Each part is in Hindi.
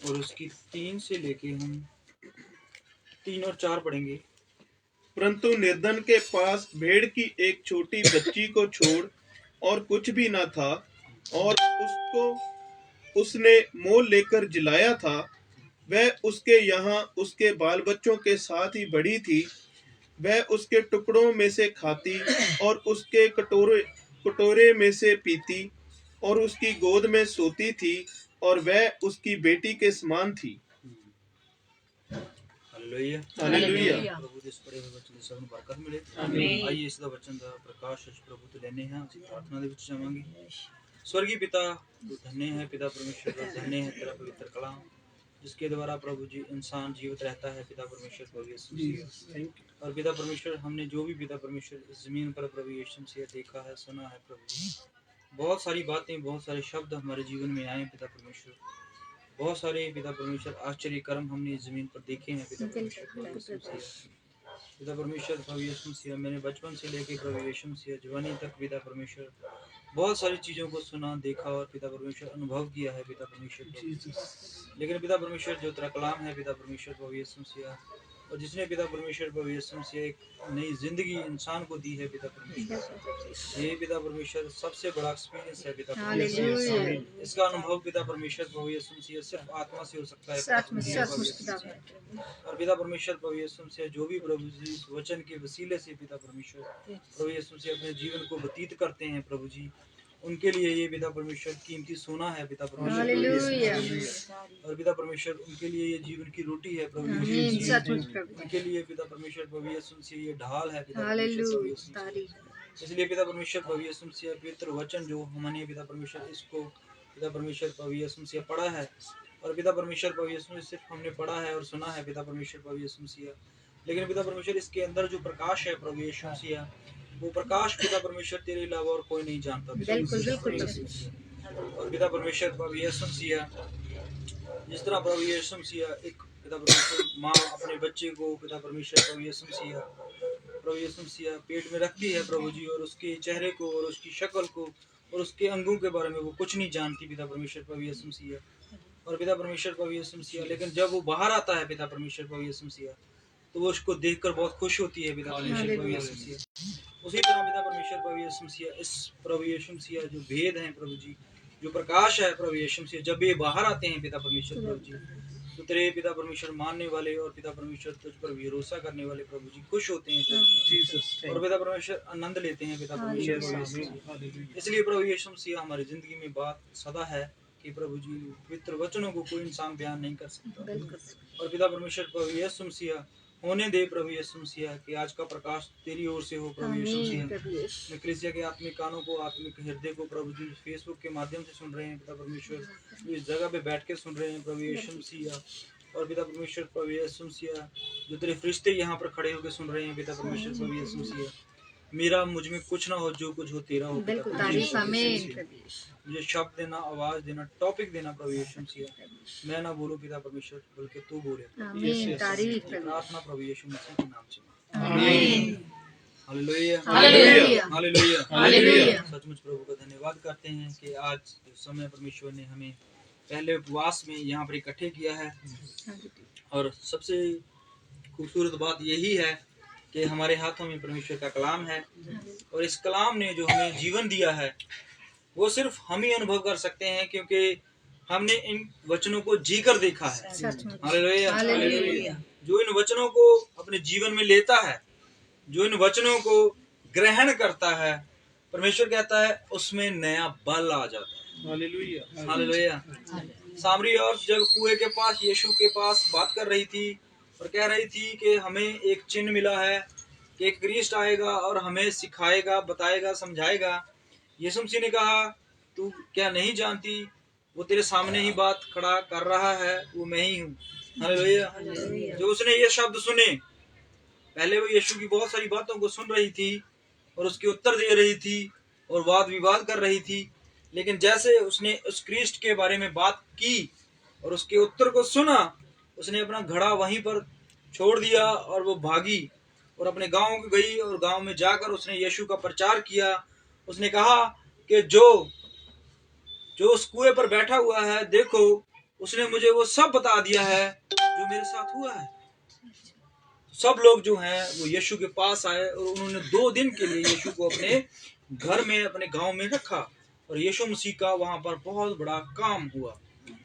और उसकी 3 से लेके हम 3 और 4 पढ़ेंगे। परंतु निर्धन के पास भेड़ की एक छोटी बच्ची को छोड़ और कुछ भी न था, और उसको उसने मोल लेकर जिलाया था। वह उसके यहाँ उसके बाल बच्चों के साथ ही बड़ी थी। वह उसके टुकड़ों में से खाती और उसके कटोरे में से पीती और उसकी गोद में सोती थी, और वह उसकी बेटी के समान थी। Hallelujah hallelujah. प्रभु जिस पढ़े हुए वचन से ਸਾਨੂੰ ਬਰਕਤ ਮਿਲੇ। आमीन। आइए इस ਦਾ वचन ਦਾ ਪ੍ਰਕਾਸ਼ ਇਸ ਪ੍ਰਭੂ ਤੋਂ ਲੈਣੇ ਹਾਂ। ਅਸੀਂ प्रार्थना ਦੇ ਵਿੱਚ ਜਾਵਾਂਗੇ। स्वर्गीय पिता, तू धन्य है पिता परमेश्वर, धन्य है तेरा पवित्र कलाम जिसके द्वारा प्रभु जी इंसान जीवित रहता है पिता परमेश्वर प्रभु यीशु मसीह। और पिता परमेश्वर हमने जो भी पिता परमेश्वर इस जमीन पर प्रभु यीशु मसीह देखा है, सुना है प्रभु, बहुत सारी बातें, बहुत सारे शब्द हमारे जीवन में आए पिता परमेश्वर, बहुत सारे पिता परमेश्वर आश्चर्य कर्म हमने इस जमीन पर देखे हैं पिता परमेश्वर प्रभु यीशु मसीह। पिता परमेश्वर प्रभु यीशु मसीह, मैंने बचपन से लेकर प्रभु यीशु मसीह जवानी तक पिता परमेश्वर बहुत सारी चीज़ों को सुना, देखा और पिता परमेश्वर अनुभव किया है पिता परमेश्वर। लेकिन पिता परमेश्वर जो तेरा कलाम है पिता परमेश्वर प्रभु यीशु मसीह, और जिसने पिता परमेश्वर प्रभु यीशु मसीह एक नई जिंदगी इंसान को दी है पिता परमेश्वर, ये पिता परमेश्वर सबसे बड़ा एक्सपीरियंस है पिता परमेश्वर। इसका अनुभव पिता परमेश्वर प्रभु यीशु मसीह सिर्फ आत्मा से हो सकता है। और पिता परमेश्वर प्रभु यीशु मसीह जो भी प्रभु जी इस वचन के वसीले से पिता परमेश्वर प्रभु यीशु मसीह अपने जीवन को व्यतीत करते हैं प्रभु जी, उनके लिए ये पिता परमेश्वर कीमती सोना है पिता परमेश्वर। और पिता परमेश्वर उनके लिए ये जीवन की रोटी है प्रभु यीशु, उनके लिए पिता परमेश्वर प्रभु यीशु मसीह ये ढाल है पिता परमेश्वर। इसलिए पिता परमेश्वर प्रभु यीशु मसीह पवित्र वचन जो हमने पिता परमेश्वर इसको पिता परमेश्वर प्रभु यीशु मसीह पढ़ा है, और पिता परमेश्वर प्रभु यीशु मसीह सिर्फ हमने पढ़ा है और सुना है पिता परमेश्वर प्रभु यीशु मसीह, लेकिन पिता परमेश्वर इसके अंदर जो प्रकाश है प्रभु यीशु मसीह, वो प्रकाश पिता परमेश्वर तेरे अलावा और कोई नहीं जानता। और पिता परमेश्वर प्रभु यीशु मसीह जिस तरह प्रभु यीशु मसीह एक पिता परमेश्वर माँ अपने बच्चे को पिता परमेश्वर प्रभु यीशु मसीह पेट में रखती है प्रभु जी, और उसके चेहरे को और उसकी शक्ल को और उसके अंगों के बारे में वो कुछ नहीं जानती पिता परमेश्वर प्रभु यीशु मसीह। और पिता परमेश्वर प्रभु यीशु मसीह, लेकिन जब वो बाहर आता है पिता परमेश्वर प्रभु यीशु मसीह, तो वो उसको देखकर बहुत खुश होती है पिता परमेश्वर प्रभु यीशु मसीह। उसी तरह पिता परमेश्वर प्रभु यीशु मसीह इस प्रभु यीशु मसीह जो भेद हैं प्रभु जी, जो प्रकाश है प्रभु यीशु मसीह, जब ये बाहर आते हैं पिता परमेश्वर प्रभु जी, तो तेरे पिता परमेश्वर मानने वाले और पिता परमेश्वर तुझ पर भरोसा करने वाले प्रभु जी खुश होते हैं और पिता परमेश्वर आनंद लेते हैं पिता परमेश्वर। इसलिए प्रभु यीशु मसीह हमारी जिंदगी में बात सदा है कि प्रभु जी पवित्र वचनों को कोई इंसान बयान नहीं कर सकता। और पिता परमेश्वर प्रभु यीशु मसीह होने दे प्रभु यीशु मसीह कि आज का प्रकाश तेरी ओर से हो प्रभु यीशु मसीह। मैं कलीसिया के आत्मिक कानों को, आत्मिक हृदय को प्रभु जी फेसबुक के माध्यम से सुन रहे हैं पिता परमेश्वर, इस जगह पे बैठ के सुन रहे हैं प्रभु यीशु मसीह, और पिता परमेश्वर प्रभु यीशु मसीह जो तेरे फरिश्ते यहाँ पर खड़े होकर सुन रहे हैं पिता परमेश्वर प्रभु यीशु मसीह, मेरा मुझ में कुछ ना हो, जो कुछ हो तेरा हो। मुझे शब्द देना, आवाज देना, टॉपिक देना प्रभु यीशु मसीह, मैं ना बोलूं पिता परमेश्वर बल्कि तू बोले। प्रार्थना प्रभु यीशु मसीह के नाम से, आमीन। Hallelujah hallelujah hallelujah hallelujah. सचमुच प्रभु का धन्यवाद करते हैं कि आज समय परमेश्वर ने हमें पहले उपवास में यहाँ पर इकट्ठे किया है, और सबसे खूबसूरत बात यही है कि हमारे हाथों में परमेश्वर का कलाम है, और इस कलाम ने जो हमें जीवन दिया है वो सिर्फ हम ही अनुभव कर सकते हैं, क्योंकि हमने इन वचनों को जीकर देखा है। हालेलुया। जो इन वचनों को अपने जीवन में लेता है, जो इन वचनों को ग्रहण करता है, परमेश्वर कहता है उसमें नया बल आ जाता है। Hallelujah hallelujah. सामरी और जब कुएं के पास यीशु के पास बात कर रही थी और कह रही थी कि हमें एक चिन्ह मिला है कि एक ख्रीष्ट आएगा और हमें सिखाएगा, बताएगा, समझाएगा। यीशु मसीह ने कहा तू क्या नहीं जानती, वो तेरे सामने ही बात खड़ा कर रहा है, वो मैं ही हूँ। हालेलुया। जो उसने ये शब्द सुने, पहले वो यीशु की बहुत सारी बातों को सुन रही थी और उसके उत्तर दे रही थी और वाद विवाद कर रही थी, लेकिन जैसे उसने उस ख्रीष्ट के बारे में बात की और उसके उत्तर को सुना, उसने अपना घड़ा वहीं पर छोड़ दिया और वो भागी और अपने गांव गई, और गांव में जाकर उसने यीशु का प्रचार किया। उसने कहा कि जो उस कुएं पर बैठा हुआ है, देखो उसने मुझे वो सब बता दिया है जो मेरे साथ हुआ है। सब लोग जो हैं वो यीशु के पास आए और उन्होंने 2 दिन के लिए यीशु को अपने घर में, अपने गांव में रखा और यीशु मसीह का वहां पर बहुत बड़ा काम हुआ।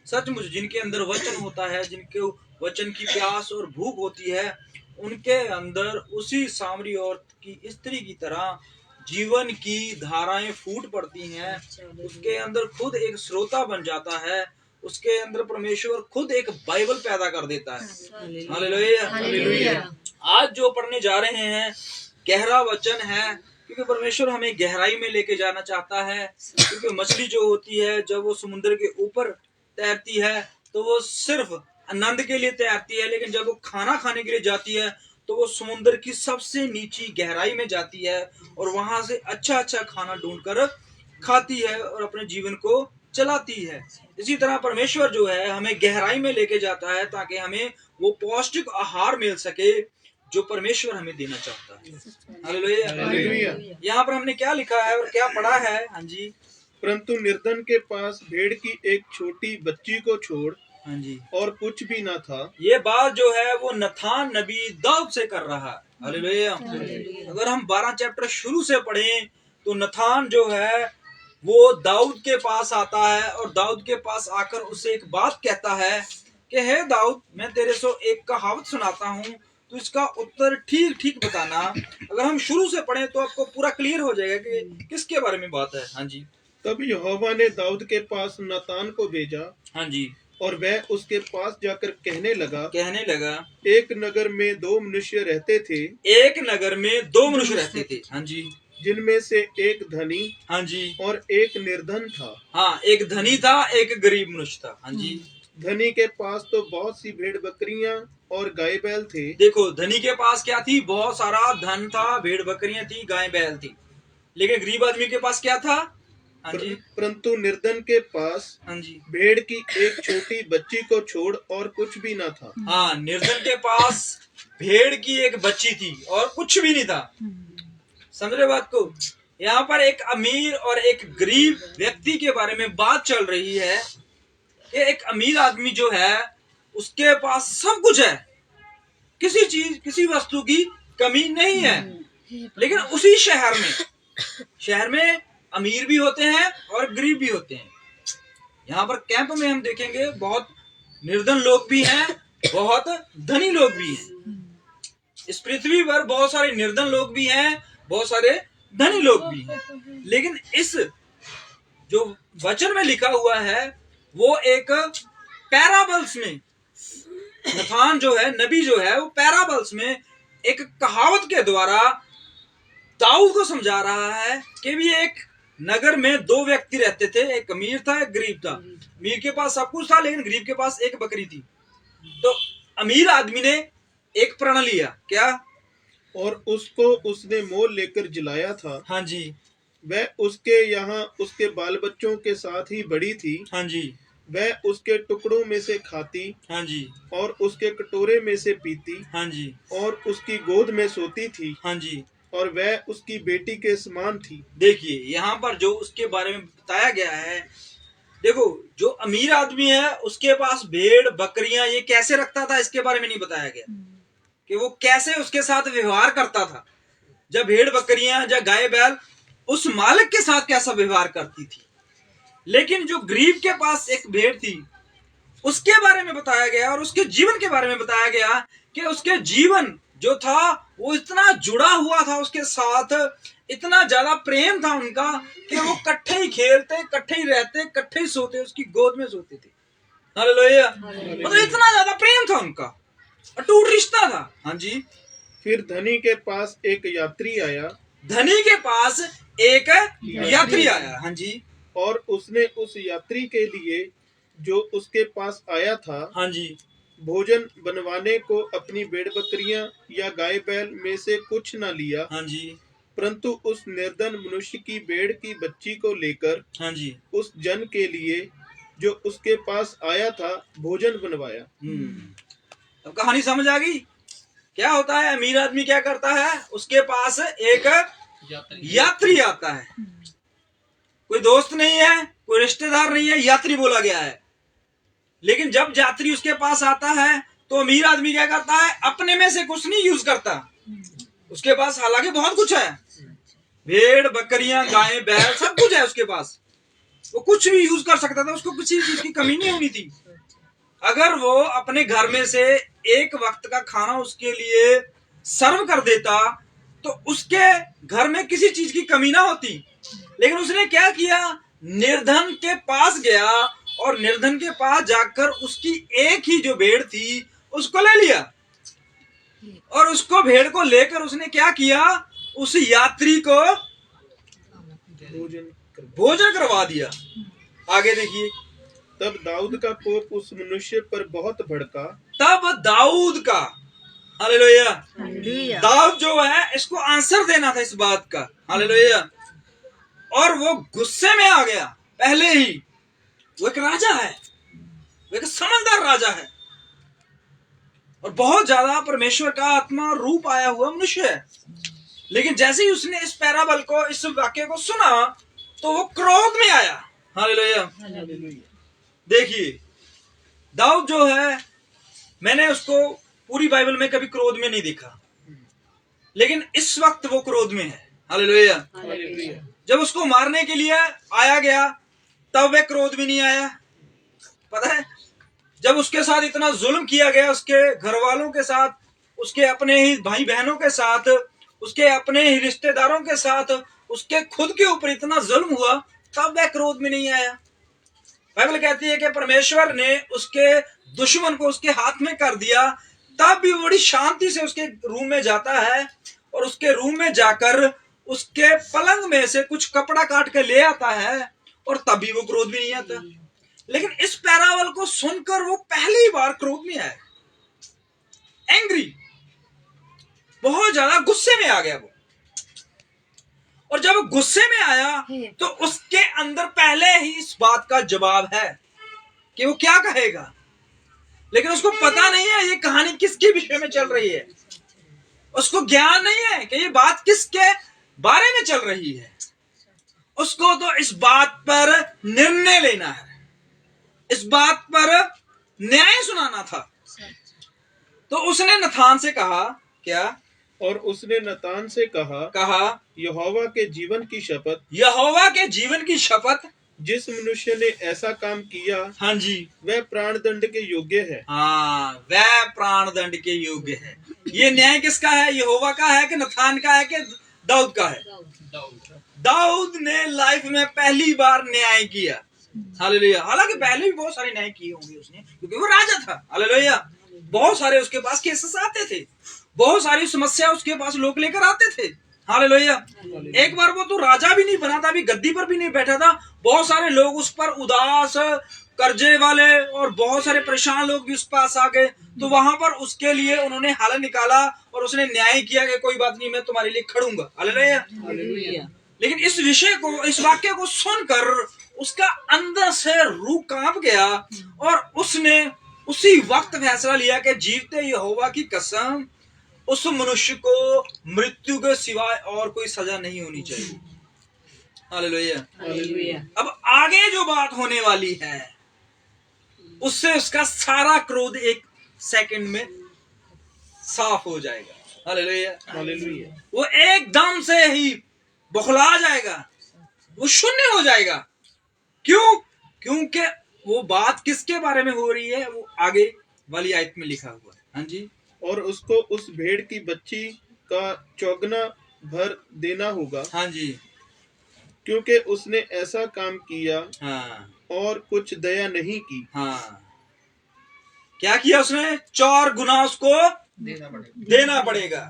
सचमुच जिनके अंदर वचन होता है, जिनके वचन की प्यास और भूख होती है, उनके अंदर उसी सामरी औरत की स्त्री की तरह जीवन की धाराएं फूट पड़ती हैं। उसके अंदर खुद एक श्रोता बन जाता है, उसके अंदर परमेश्वर खुद एक बाइबल पैदा कर देता है। Hallelujah, hallelujah. आज जो पढ़ने जा रहे हैं गहरा वचन है, क्योंकि परमेश्वर हमें गहराई में लेके जाना चाहता है। क्योंकि मछली जो होती है जब वो समुद्र के ऊपर तैरती है तो वो सिर्फ आनंद के लिए तैरती है, लेकिन जब वो खाना खाने के लिए जाती है तो वो समुद्र की सबसे नीची गहराई में जाती है और वहां से अच्छा अच्छा खाना ढूंढकर खाती है और अपने जीवन को चलाती है। इसी तरह परमेश्वर जो है हमें गहराई में लेके जाता है ताकि हमें वो पौष्टिक आहार मिल सके जो परमेश्वर हमें देना चाहता है। Hallelujah, hallelujah. यहाँ पर हमने क्या लिखा है और क्या पढ़ा है? हाँ जी। परंतु निर्धन के पास भेड़ की एक छोटी बच्ची को छोड़ हाँ जी, और कुछ भी न था। ये बात जो है वो नथान नबी दाऊद से कर रहा है। हालेलुया। अगर हम 12 चैप्टर शुरू से पढ़ें तो नथान जो है वो दाऊद के पास आता है और दाऊद के पास आकर उसे एक बात कहता है कि हे दाऊद, मैं तेरे से एक कहावत सुनाता हूँ, तो इसका उत्तर ठीक ठीक बताना। अगर हम शुरू से पढ़ें तो आपको पूरा क्लियर हो जाएगा कि किसके बारे में बात है। हाँ जी। तब यहोवा ने दाऊद के पास नातान को भेजा। हाँ जी। और वह उसके पास जाकर कहने लगा, एक नगर में 2 मनुष्य रहते थे। एक नगर में 2 मनुष्य रहते थे। हाँ जी। जिनमें से एक धनी, हाँ जी, और एक निर्धन था। हाँ, एक धनी था, एक गरीब मनुष्य था। हाँ जी। धनी के पास तो बहुत सी भेड़ बकरियां और गाय बैल थे। देखो, धनी के पास क्या थी? बहुत सारा धन था, भेड़ बकरियां थी, गाय बैल थी। लेकिन गरीब आदमी के पास क्या था? हाँ जी। परंतु निर्धन के पास, हाँ जी, भेड़ की एक छोटी बच्ची को छोड़ और कुछ भी न था। हाँ, निर्धन के पास भेड़ की एक बच्ची थी और कुछ भी नहीं था। समझ रहे बात को? यहाँ पर एक अमीर और एक गरीब व्यक्ति के बारे में बात चल रही है कि एक अमीर आदमी जो है उसके पास सब कुछ है, किसी चीज, किसी वस्तु की कमी नहीं है। लेकिन उसी शहर में अमीर भी होते हैं और गरीब भी होते हैं। यहाँ पर कैंप में हम देखेंगे बहुत निर्धन लोग भी हैं, बहुत धनी लोग भी हैं। इस पृथ्वी पर बहुत सारे निर्धन लोग भी हैं, बहुत सारे धनी लोग भी हैं। लेकिन इस जो वचन में लिखा हुआ है वो एक पैराबल्स में, नथान जो है, नबी जो है, वो पैराबल्स में एक कहावत के द्वारा दाऊद को समझा रहा है कि भी एक नगर में 2 व्यक्ति रहते थे, एक अमीर था, एक गरीब था। अमीर के पास सब कुछ था लेकिन गरीब के पास एक बकरी थी। तो अमीर आदमी ने एक प्रण लिया, क्या? और उसको उसने मोल लेकर जिलाया था। हाँ जी। वह उसके यहाँ उसके बाल बच्चों के साथ ही बड़ी थी। हाँ जी। वह उसके टुकड़ों में से खाती। हाँ जी। और उसके कटोरे में से पीती। हाँ जी। और उसकी गोद में सोती थी। हाँ जी। और वह उसकी बेटी के समान थी। देखिए यहाँ पर जो उसके बारे में बताया गया है, देखो, जो अमीर आदमी है उसके पास भेड़ बकरियां ये कैसे रखता था इसके बारे में नहीं बताया गया कि वो कैसे उसके साथ व्यवहार करता था। जब भेड़ बकरियां या गाय बैल उस मालिक के साथ कैसा व्यवहार करती थी। लेकिन जो गरीब के पास एक भेड़ थी उसके बारे में बताया गया और उसके जीवन के बारे में बताया गया कि उसके जीवन जो था वो इतना जुड़ा हुआ था उसके साथ, इतना ज्यादा प्रेम था उनका कि वो इकट्ठे ही खेलते, इकट्ठे ही रहते, इकट्ठे ही सोते, उसकी गोद में सोते थे। हालेलुया। मतलब इतना ज्यादा प्रेम था उनका, अटूट रिश्ता था। हाँ जी। फिर धनी के पास एक यात्री आया। धनी के पास एक यात्री आया। हाँ जी। और उसने उस यात्री के लिए जो उसके पास आया था, हाँ जी, भोजन बनवाने को अपनी भेड़ बकरियां या गाय बैल में से कुछ न लिया। हाँ जी। परंतु उस निर्धन मनुष्य की भेड़ की बच्ची को लेकर, हाँ जी, उस जन के लिए जो उसके पास आया था भोजन बनवाया। अब कहानी समझ आ गई? क्या होता है, अमीर आदमी क्या करता है, उसके पास एक यात्री आता है। कोई दोस्त नहीं है, कोई रिश्तेदार नहीं है, यात्री बोला गया है। लेकिन जब यात्री उसके पास आता है तो अमीर आदमी क्या करता है, अपने में से कुछ नहीं यूज करता। उसके पास हालांकि बहुत कुछ है, भेड़ बकरियां गायें बैल सब कुछ है उसके पास, वो कुछ भी यूज कर सकता था, उसको किसी चीज की कमी नहीं होनी थी। अगर वो अपने घर में से एक वक्त का खाना उसके लिए सर्व कर देता तो उसके घर में किसी चीज की कमी ना होती। लेकिन उसने क्या किया, निर्धन के पास गया और निर्धन के पास जाकर उसकी एक ही जो भेड़ थी उसको ले लिया, और उसको भेड़ को लेकर उसने क्या किया, उस यात्री को भोजन करवा दिया। आगे देखिए, तब दाऊद का कोप उस मनुष्य पर बहुत भड़का। तब दाऊद का, हालेलुया, हालेलुया। दाऊद जो है इसको आंसर देना था इस बात का, हालेलुया, और वो गुस्से में आ गया। पहले ही वो एक राजा है, वो एक समझदार राजा है और बहुत ज्यादा परमेश्वर का आत्मा रूप आया हुआ मनुष्य है। लेकिन जैसे ही उसने इस पैराबल को, इस वाक्य को सुना तो वो क्रोध में आया। हालेलुया। देखिए दाऊद जो है, मैंने उसको पूरी बाइबल में कभी क्रोध में नहीं देखा, लेकिन इस वक्त वो क्रोध में है। हालेलुया। जब उसको मारने के लिए आया गया तब वह क्रोध में नहीं आया। पता है, जब उसके साथ इतना जुल्म किया गया, उसके घर वालों के साथ, उसके अपने ही भाई बहनों के साथ, उसके अपने ही रिश्तेदारों के साथ, उसके खुद के ऊपर इतना जुल्म हुआ, तब वह क्रोध में नहीं आया। बाइबल कहती है कि परमेश्वर ने उसके दुश्मन को उसके हाथ में कर दिया, तब भी बड़ी शांति से उसके रूम में जाता है और उसके रूम में जाकर उसके पलंग में से कुछ कपड़ा काट के ले आता है, और तभी वो क्रोध भी नहीं आता। लेकिन इस पैरावल को सुनकर वो पहली बार क्रोध में आया, एंग्री, बहुत ज्यादा गुस्से में आ गया वो। और जब वो गुस्से में आया तो उसके अंदर पहले ही इस बात का जवाब है कि वो क्या कहेगा, लेकिन उसको पता नहीं है ये कहानी किसके विषय में चल रही है। उसको ज्ञान नहीं है कि ये बात किसके बारे में चल रही है। उसको तो इस बात पर निर्णय लेना है, इस बात पर न्याय सुनाना था। तो उसने नथान से कहा, क्या? और उसने नतान से कहा यहोवा के जीवन की शपथ, यहोवा के जीवन की शपथ, जिस मनुष्य ने ऐसा काम किया, हाँ जी, वह प्राण दंड के योग्य है। हाँ, वह प्राण दंड के योग्य है। ये न्याय किसका है? यहोवा का है कि नथान का है कि दाऊद का है? दाऊद ने लाइफ में पहली बार न्याय किया। हालेलुया। हालांकि पहले भी बहुत सारे न्याय किए होंगे उसने, क्योंकि वो राजा था। हालेलुया। बहुत सारे उसके पास केसेस आते थे, बहुत सारी समस्या उसके पास लोग लेकर आते थे। हालेलुया। एक बार वो तो राजा भी नहीं बना था, अभी गद्दी पर भी नहीं बैठा था, बहुत सारे लोग उस पर उदास, कर्जे वाले और बहुत सारे परेशान लोग भी उस पास आ गए। तो वहां पर उसके लिए उन्होंने हल निकाला और उसने न्याय किया कि कोई बात नहीं, मैं तुम्हारे लिए खड़ूंगा। हालेलुया। लेकिन इस विषय को, इस वाक्य को सुनकर उसका अंदर से रूह कांप गया और उसने उसी वक्त फैसला लिया कि जीवते यहोवा की कसम, उस मनुष्य को मृत्यु के सिवाय और कोई सजा नहीं होनी चाहिए। हालेलुया। अब आगे जो बात होने वाली है उससे उसका सारा क्रोध एक सेकंड में साफ हो जाएगा। हालेलुया। वो एकदम से ही बौखला जाएगा, वो शून्य हो जाएगा। क्यों? क्योंकि वो बात किसके बारे में हो रही है, वो आगे वाली आयत में लिखा हुआ है। हाँ जी। और उसको उस भेड़ की बच्ची का चौगना भर देना होगा। हाँ जी। क्योंकि उसने ऐसा काम किया, हाँ, और कुछ दया नहीं की। हाँ, क्या किया उसने? 4 गुना उसको देना पड़ेगा।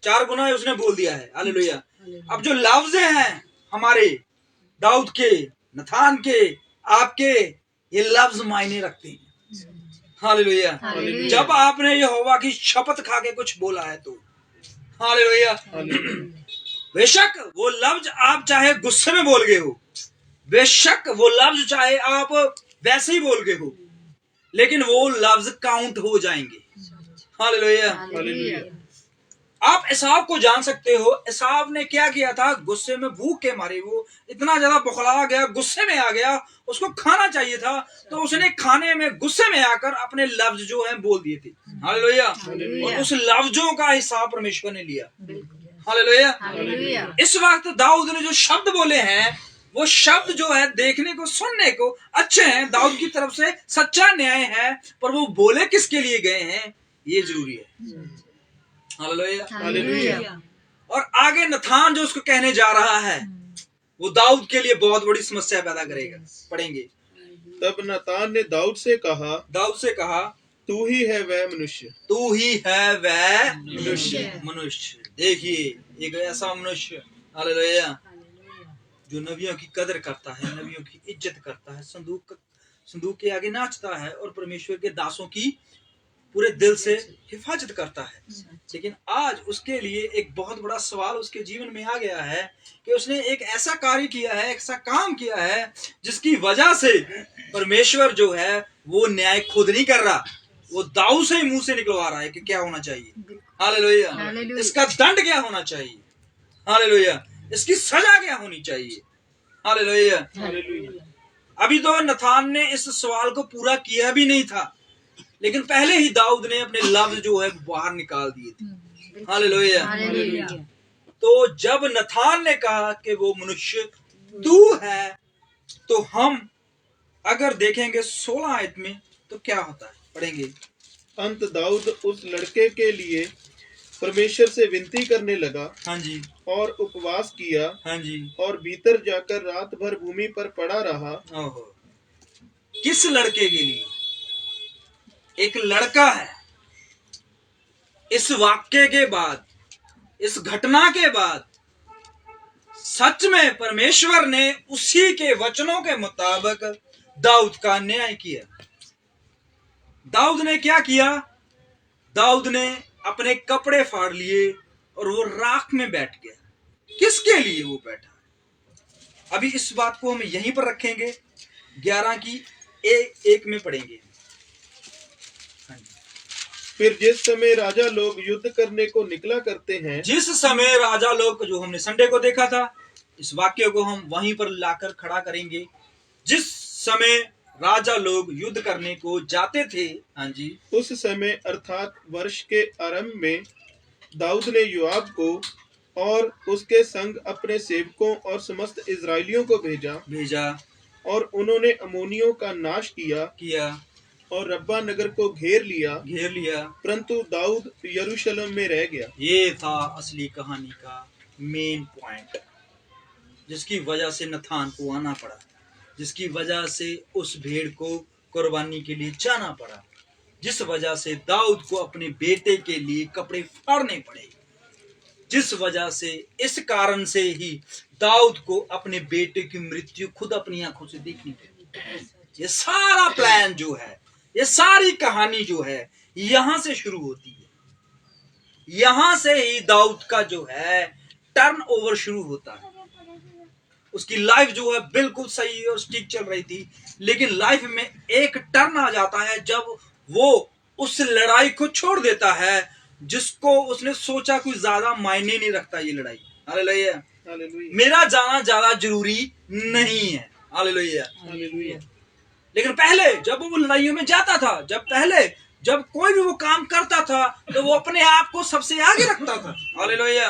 4 गुना उसने बोल दिया है। हालेलुया। अब जो लफ्ज हैं हमारे दाऊद के, नथान के, आपके, ये लफ्ज मायने रखते हैं। हालेलुया। जब आपने यहोवा की शपथ खा के कुछ बोला है तो हालेलुया। बेशक वो लफ्ज आप चाहे गुस्से में बोल गए हो, बेशक वो लफ्ज चाहे आप वैसे ही बोल गए हो, लेकिन वो लफ्ज काउंट हो जाएंगे। हालेलुया। आप एसाव को जान सकते हो। एसाव ने क्या किया था, गुस्से में भूख के मारे वो इतना ज्यादा बौखला गया, गुस्से में आ गया, उसको खाना चाहिए था, तो उसने खाने में गुस्से में आकर अपने लफ्ज जो है बोल दिए थे। हालेलुया। और उस लफ्जों का हिसाब परमेश्वर ने लिया। हालेलुया। इस वक्त दाऊद ने जो शब्द बोले हैं, वो शब्द जो है देखने को सुनने को अच्छे हैं, दाऊद की तरफ से सच्चा न्याय है, पर वो बोले किसके लिए गए हैं ये जरूरी है। हालेलुया। और आगे नथान जो उसको कहने जा रहा है, वो दाऊद के लिए बहुत बड़ी समस्या पैदा करेगा। पढ़ेंगे। तब नतान ने दाऊद से कहा, तू ही है वह मनुष्य। तू ही है वह मनुष्य। देखिए एक ऐसा मनुष्य, हालेलुया, जो नबियों की कदर करता है, नबियों की इज्जत करता है, संदूक के आगे नाचता है और परमेश्वर के दासों की पूरे दिल से हिफाजत करता है। लेकिन आज उसके लिए एक बहुत बड़ा सवाल उसके जीवन में आ गया है कि उसने एक ऐसा कार्य किया है, ऐसा काम किया है, जिसकी वजह से परमेश्वर जो है वो न्याय खुद नहीं कर रहा, वो दाऊद से ही मुंह से निकलवा रहा है कि क्या होना चाहिए। हालेलुया। इसका दंड क्या होना चाहिए। हालेलुया। इसकी सजा क्या होनी चाहिए। हालेलुया। अभी तो नथान ने इस सवाल को पूरा किया भी नहीं था, लेकिन पहले ही दाऊद ने अपने लफ्ज जो है बाहर निकाल दिए थे। हालेलुया। तो जब नथान ने कहा कि वो मनुष्य तू है, तो हम अगर देखेंगे 16 आयत में तो क्या होता है, पढ़ेंगे। अंत दाऊद उस लड़के के लिए परमेश्वर से विनती करने लगा। हाँ जी। और उपवास किया। हाँ जी। और भीतर जाकर रात भर भूमि पर पड़ा रहा। ओहो। किस लड़के के लिए? एक लड़का है। इस वाक्य के बाद, इस घटना के बाद सच में परमेश्वर ने उसी के वचनों के मुताबिक दाऊद का न्याय किया। दाऊद ने क्या किया? दाऊद ने अपने कपड़े फाड़ लिए और वो राख में बैठ गया। किसके लिए वो बैठा? अभी इस बात को हम यहीं पर रखेंगे, 11 की 1 में पढ़ेंगे। फिर जिस समय राजा लोग युद्ध करने को निकला करते हैं, जिस समय राजा लोग, जो हमने संडे को देखा था, इस वाक्य को हम वहीं पर लाकर खड़ा करेंगे। जिस समय राजा लोग युद्ध करने को जाते थे, हाँ जी, उस समय अर्थात वर्ष के आरंभ में दाऊद ने योआब को और उसके संग अपने सेवकों और समस्त इजराइलियों को भेजा और उन्होंने अमोनियों का नाश किया और रब्बा नगर को घेर लिया। परंतु दाऊद यरूशलेम में रह गया। ये था असली कहानी का मेन पॉइंट, जिसकी वजह से नथान को आना पड़ा, जिसकी वजह से उस भेड़ को कुर्बानी के लिए जाना पड़ा, जिस वजह से दाऊद को अपने बेटे के लिए कपड़े फाड़ने पड़े, जिस वजह से, इस कारण से ही दाऊद को अपने बेटे की मृत्यु खुद अपनी आंखों से देखनी पड़ी। ये सारा प्लान जो है, ये सारी कहानी जो है, यहां से शुरू होती है। यहां से ही दाऊद का जो है टर्न ओवर शुरू होता है। उसकी लाइफ जो है बिल्कुल सही और ठीक चल रही थी, लेकिन लाइफ में एक टर्न आ जाता है जब वो उस लड़ाई को छोड़ देता है जिसको उसने सोचा कोई ज्यादा मायने नहीं रखता ये लड़ाई। हालेलुया। मेरा जाना ज्यादा जरूरी नहीं है। हालेलुया। लेकिन पहले जब वो लड़ाइयों में जाता था, जब कोई भी वो काम करता था, तो वो अपने आप को सबसे आगे रखता था। हालेलुया।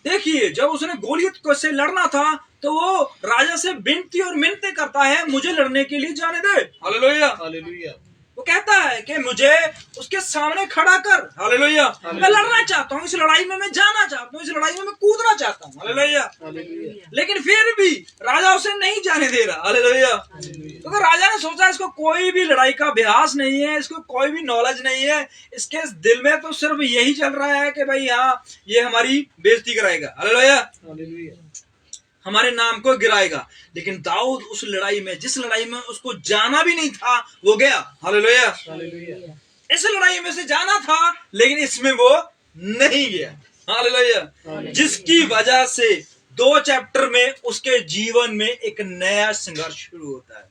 देखिए, जब उसने गोलियत से लड़ना था, तो वो राजा से विनती और मिन्नतें करता है, मुझे लड़ने के लिए जाने दे। हालेलुया। वो कहता है कि मुझे उसके सामने खड़ा कर। हालेलुया। मैं लड़ना चाहता हूँ, इस लड़ाई में मैं जाना चाहता हूँ, इस लड़ाई में मैं कूदना चाहता हूँ। हालेलुया। लेकिन फिर भी राजा उसे नहीं जाने दे रहा। हालेलुया। तो राजा ने सोचा इसको कोई भी लड़ाई का अभ्यास नहीं है, इसको कोई भी नॉलेज नहीं है, इसके दिल में तो सिर्फ यही चल रहा है कि भाई हाँ, ये हमारी बेइज्जती कराएगा। हालेलुया। हमारे नाम को गिराएगा। लेकिन दाऊद उस लड़ाई में, जिस लड़ाई में उसको जाना भी नहीं था, वो गया। हालेलुया। इस लड़ाई में से जाना था, लेकिन इसमें वो नहीं गया। हालेलुया। जिसकी वजह से 2 चैप्टर में उसके जीवन में एक नया संघर्ष शुरू होता है।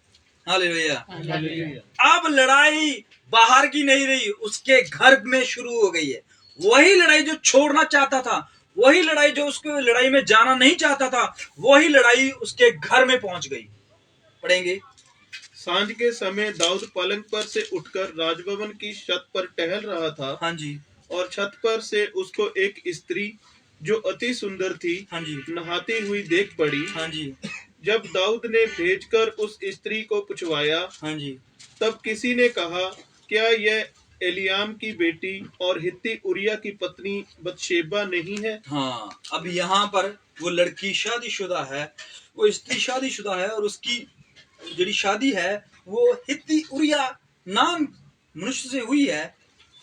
हालेलुया। अब लड़ाई बाहर की नहीं रही, उसके घर में शुरू हो गई है। वही लड़ाई जो छोड़ना चाहता था, वही लड़ाई जो उसको लड़ाई में जाना नहीं चाहता था, वही लड़ाई उसके घर में पहुंच गई। पढ़ेंगे। सांझ के समय दाऊद पलंग पर से उठकर राजभवन की छत पर टहल रहा था। हाँ जी, और छत पर से उसको एक स्त्री जो अति सुंदर थी हाँ जी, नहाती हुई देख पड़ी। हाँ जी, जब दाऊद ने भेजकर उस स्त्री को पूछवाया, हाँ जी, तब किसी ने कहा, क्या यह एलियाम की बेटी और हित्ती उरिया की पत्नी बतशेबा नहीं है? हाँ। अब यहाँ पर वो लड़की शादीशुदा है, वो स्त्री शादीशुदा है, और उसकी जो शादी है वो हित्ती उरिया नाम मनुष्य से हुई है।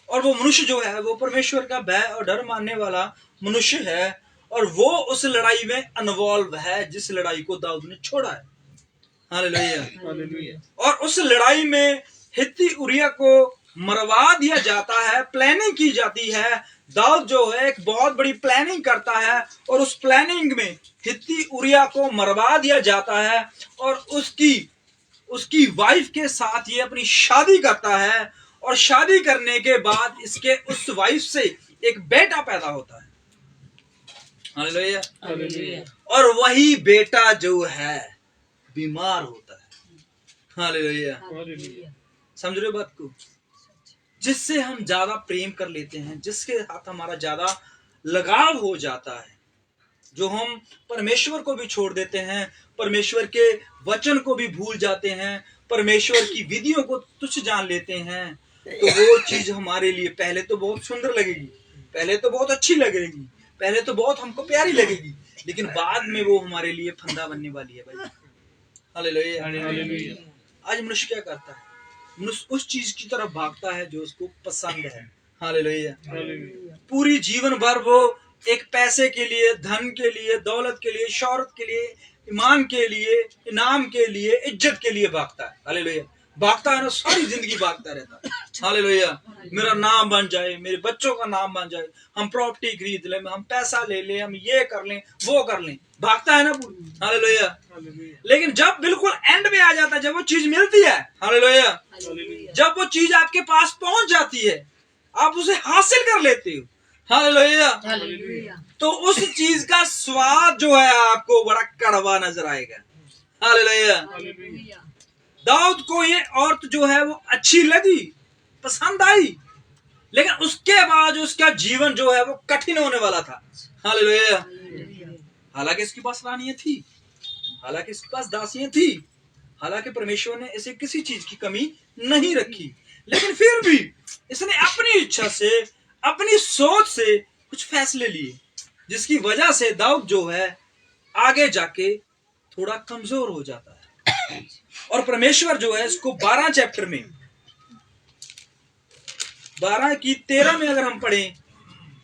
और वो मनुष्य जो है वो परमेश्वर का भय और डर मानने वाला मनुष्य है, और वो उस लड़ाई में इन्वॉल्व है जिस लड़ाई को दाऊद ने छोड़ा है। हालेलुया। और उस लड़ाई में हित्ती उरिया को मरवा दिया जाता है, प्लानिंग की जाती है। दाऊद जो है एक बहुत बड़ी प्लानिंग करता है, और उस प्लानिंग में हित्ती उरिया को मरवा दिया जाता है, और उसकी वाइफ के साथ ये अपनी शादी करता है, और शादी करने के बाद इसके उस वाइफ से एक बेटा पैदा होता है। हालेलुया। और वही बेटा जो है बीमार होता है। हालेलुया। समझ रहे हो बात को? जिससे हम ज्यादा प्रेम कर लेते हैं, जिसके साथ हमारा ज्यादा लगाव हो जाता है, जो हम परमेश्वर को भी छोड़ देते हैं, परमेश्वर के वचन को भी भूल जाते हैं, परमेश्वर की विधियों को तुच्छ जान लेते हैं, तो वो चीज हमारे लिए पहले तो बहुत सुंदर लगेगी, पहले तो बहुत अच्छी लगेगी, पहले तो बहुत हमको प्यारी लगेगी, लेकिन बाद में वो हमारे लिए फंदा बनने वाली है भाई। हालेलुया। आज मनुष्य क्या करता है? मनुष्य उस चीज की तरफ भागता है जो उसको पसंद है। हालेलुया। पूरी जीवन भर वो एक पैसे के लिए, धन के लिए, दौलत के लिए, शौहरत के लिए, ईमान के लिए, इनाम के लिए, इज्जत के लिए भागता है। हालेलुया। भागता है ना, सारी जिंदगी भागता रहता है। हालेलुया। मेरा नाम बन जाए, मेरे बच्चों का नाम बन जाए, हम प्रॉपर्टी खरीद लें, हम पैसा ले लें, हम ये कर लें, वो कर लें, भागता है ना पूरी। हालेलुया। लेकिन जब बिल्कुल एंड में आ जाता है, जब वो चीज मिलती है, हालेलुया, जब वो चीज आपके पास पहुंच जाती है, आप उसे हासिल कर लेते हो, हालेलुया, तो उस चीज का स्वाद जो है आपको बड़ा कड़वा नजर आएगा। हालेलुया। दाऊद को ये औरत जो है वो अच्छी लगी, पसंद आई, लेकिन उसके बाद उसका जीवन जो है वो कठिन होने वाला था। हालेलुया। हालांकि इसके पास रानियां थी, हालांकि इसके पास दासियां थी, हालांकि परमेश्वर ने इसे किसी चीज की कमी नहीं रखी, लेकिन फिर भी इसने अपनी इच्छा से, अपनी सोच से कुछ फैसले लिए, जिसकी वजह से दाऊद जो है आगे जाके थोड़ा कमजोर हो जाता है। और परमेश्वर जो है इसको 12 चैप्टर में, 12 की 13 में अगर हम पढ़ें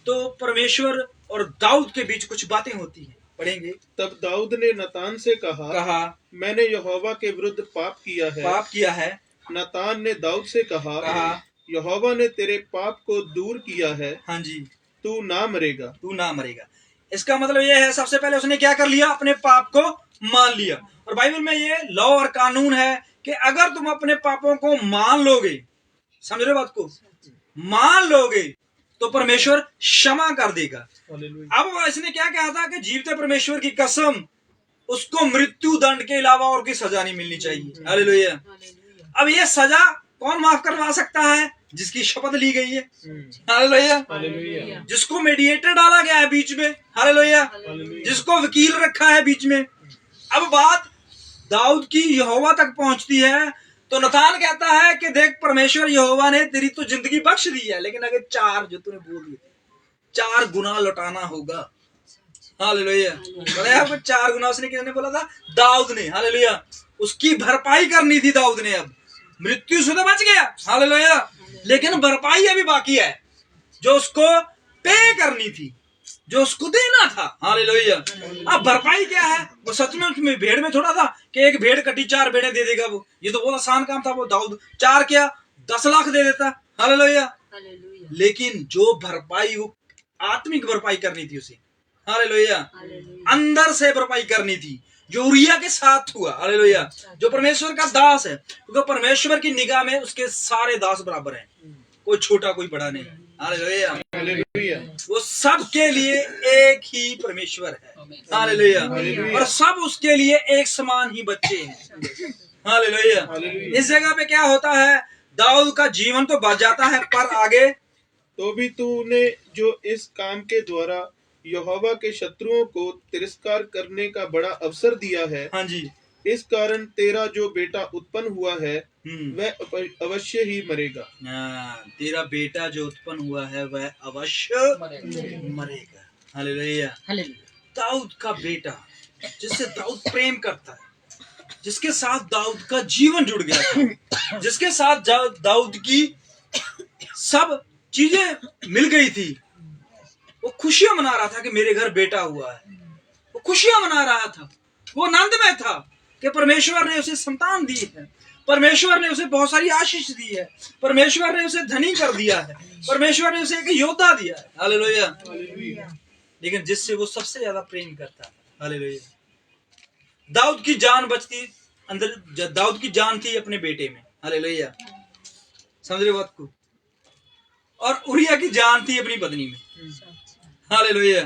तो परमेश्वर और दाऊद के बीच कुछ बातें होती हैं। पढ़ेंगे। तब दाऊद ने नतान से कहा मैंने यहोवा के विरुद्ध पाप किया है। नतान ने दाऊद से कहा यहोवा ने तेरे पाप को दूर किया है। हाँ जी। तू ना मरेगा। इसका मतलब यह है, सबसे पहले उसने क्या कर लिया? अपने पाप को मान लिया। और बाइबल में ये लॉ और कानून है कि अगर तुम अपने पापों को मान लोगे, समझ रहे बात को, मान लोगे तो परमेश्वर क्षमा कर देगा। अब इसने क्या कहा था कि जीवते परमेश्वर की कसम, उसको मृत्यु दंड के अलावा और कोई सजा नहीं मिलनी चाहिए। हालेलुया। अब ये सजा कौन माफ करवा सकता है? जिसकी शपथ ली गई है। हालेलुया। जिसको मेडिएटर डाला गया है बीच में। हालेलुया। जिसको वकील रखा है बीच में। अब बात दाऊद की यहोवा तक पहुंचती है, तो नतान कहता है कि देख, परमेश्वर यहोवा ने तेरी तो जिंदगी बख्श दी है, लेकिन अगर 4 जो तूने बोल दिए 4 गुना लौटाना होगा। हालेलुया। बोले आपको 4 गुना उसने किसने बोला था? दाऊद ने। हालेलुया। उसकी भरपाई करनी थी दाऊद ने। अब मृत्यु से तो बच गया, हालेलुया, लेकिन भरपाई अभी बाकी है, जो उसको पे करनी थी, जो उसको देना था। हालेलुया। अब भरपाई क्या है? वो सच में भेड़ में थोड़ा था कि एक भेड़ कटी 4 भेड़ें दे देगा वो, ये तो बहुत आसान काम था। वो दाऊद 4 क्या 10 लाख दे देता। हालेलुया। लेकिन जो भरपाई, वो आत्मिक भरपाई करनी थी उसे। हालेलुया। अंदर से भरपाई करनी थी, जो उरिया के साथ हुआ। हालेलुया। जो परमेश्वर का दास है, क्योंकि परमेश्वर की निगाह में उसके सारे दास बराबर हैं, कोई छोटा कोई बड़ा नहीं। हालेलुया। हालेलुया। वो सबके लिए एक ही परमेश्वर है। हालेलुया। और सब उसके लिए एक समान ही बच्चे हैं। हालेलुया। इस जगह पे क्या होता है, दाऊद का जीवन तो बच जाता है, पर आगे तो भी तूने जो इस काम के द्वारा यहोवा के शत्रुओं को तिरस्कार करने का बड़ा अवसर दिया है, हाँ जी, इस कारण तेरा जो बेटा उत्पन्न हुआ है हम्म, वह अवश्य ही मरेगा। तेरा बेटा जो उत्पन्न हुआ है वह अवश्य मरेगा। हालेलुया। दाऊद का बेटा जिससे दाऊद प्रेम करता है, जिसके साथ दाऊद का जीवन जुड़ गया था, जिसके साथ दाऊद की सब चीजें मिल गई थी, वो खुशियां मना रहा था कि मेरे घर बेटा हुआ है। वो खुशियां मना रहा था, वो आनंद में था कि परमेश्वर ने उसे संतान दी है, परमेश्वर ने उसे बहुत सारी आशीष दी है, परमेश्वर ने उसे धनी कर दिया है, परमेश्वर ने उसे एक योद्धा दिया है। हालेलुया। लेकिन जिससे वो सबसे ज्यादा प्रेम करता है, हालेलुया, दाऊद की जान बचती अंदर, दाऊद की जान थी अपने बेटे में। हालेलुया, समझ रहे बात को। और उरिया की जान थी अपनी पत्नी में। हालेलुया।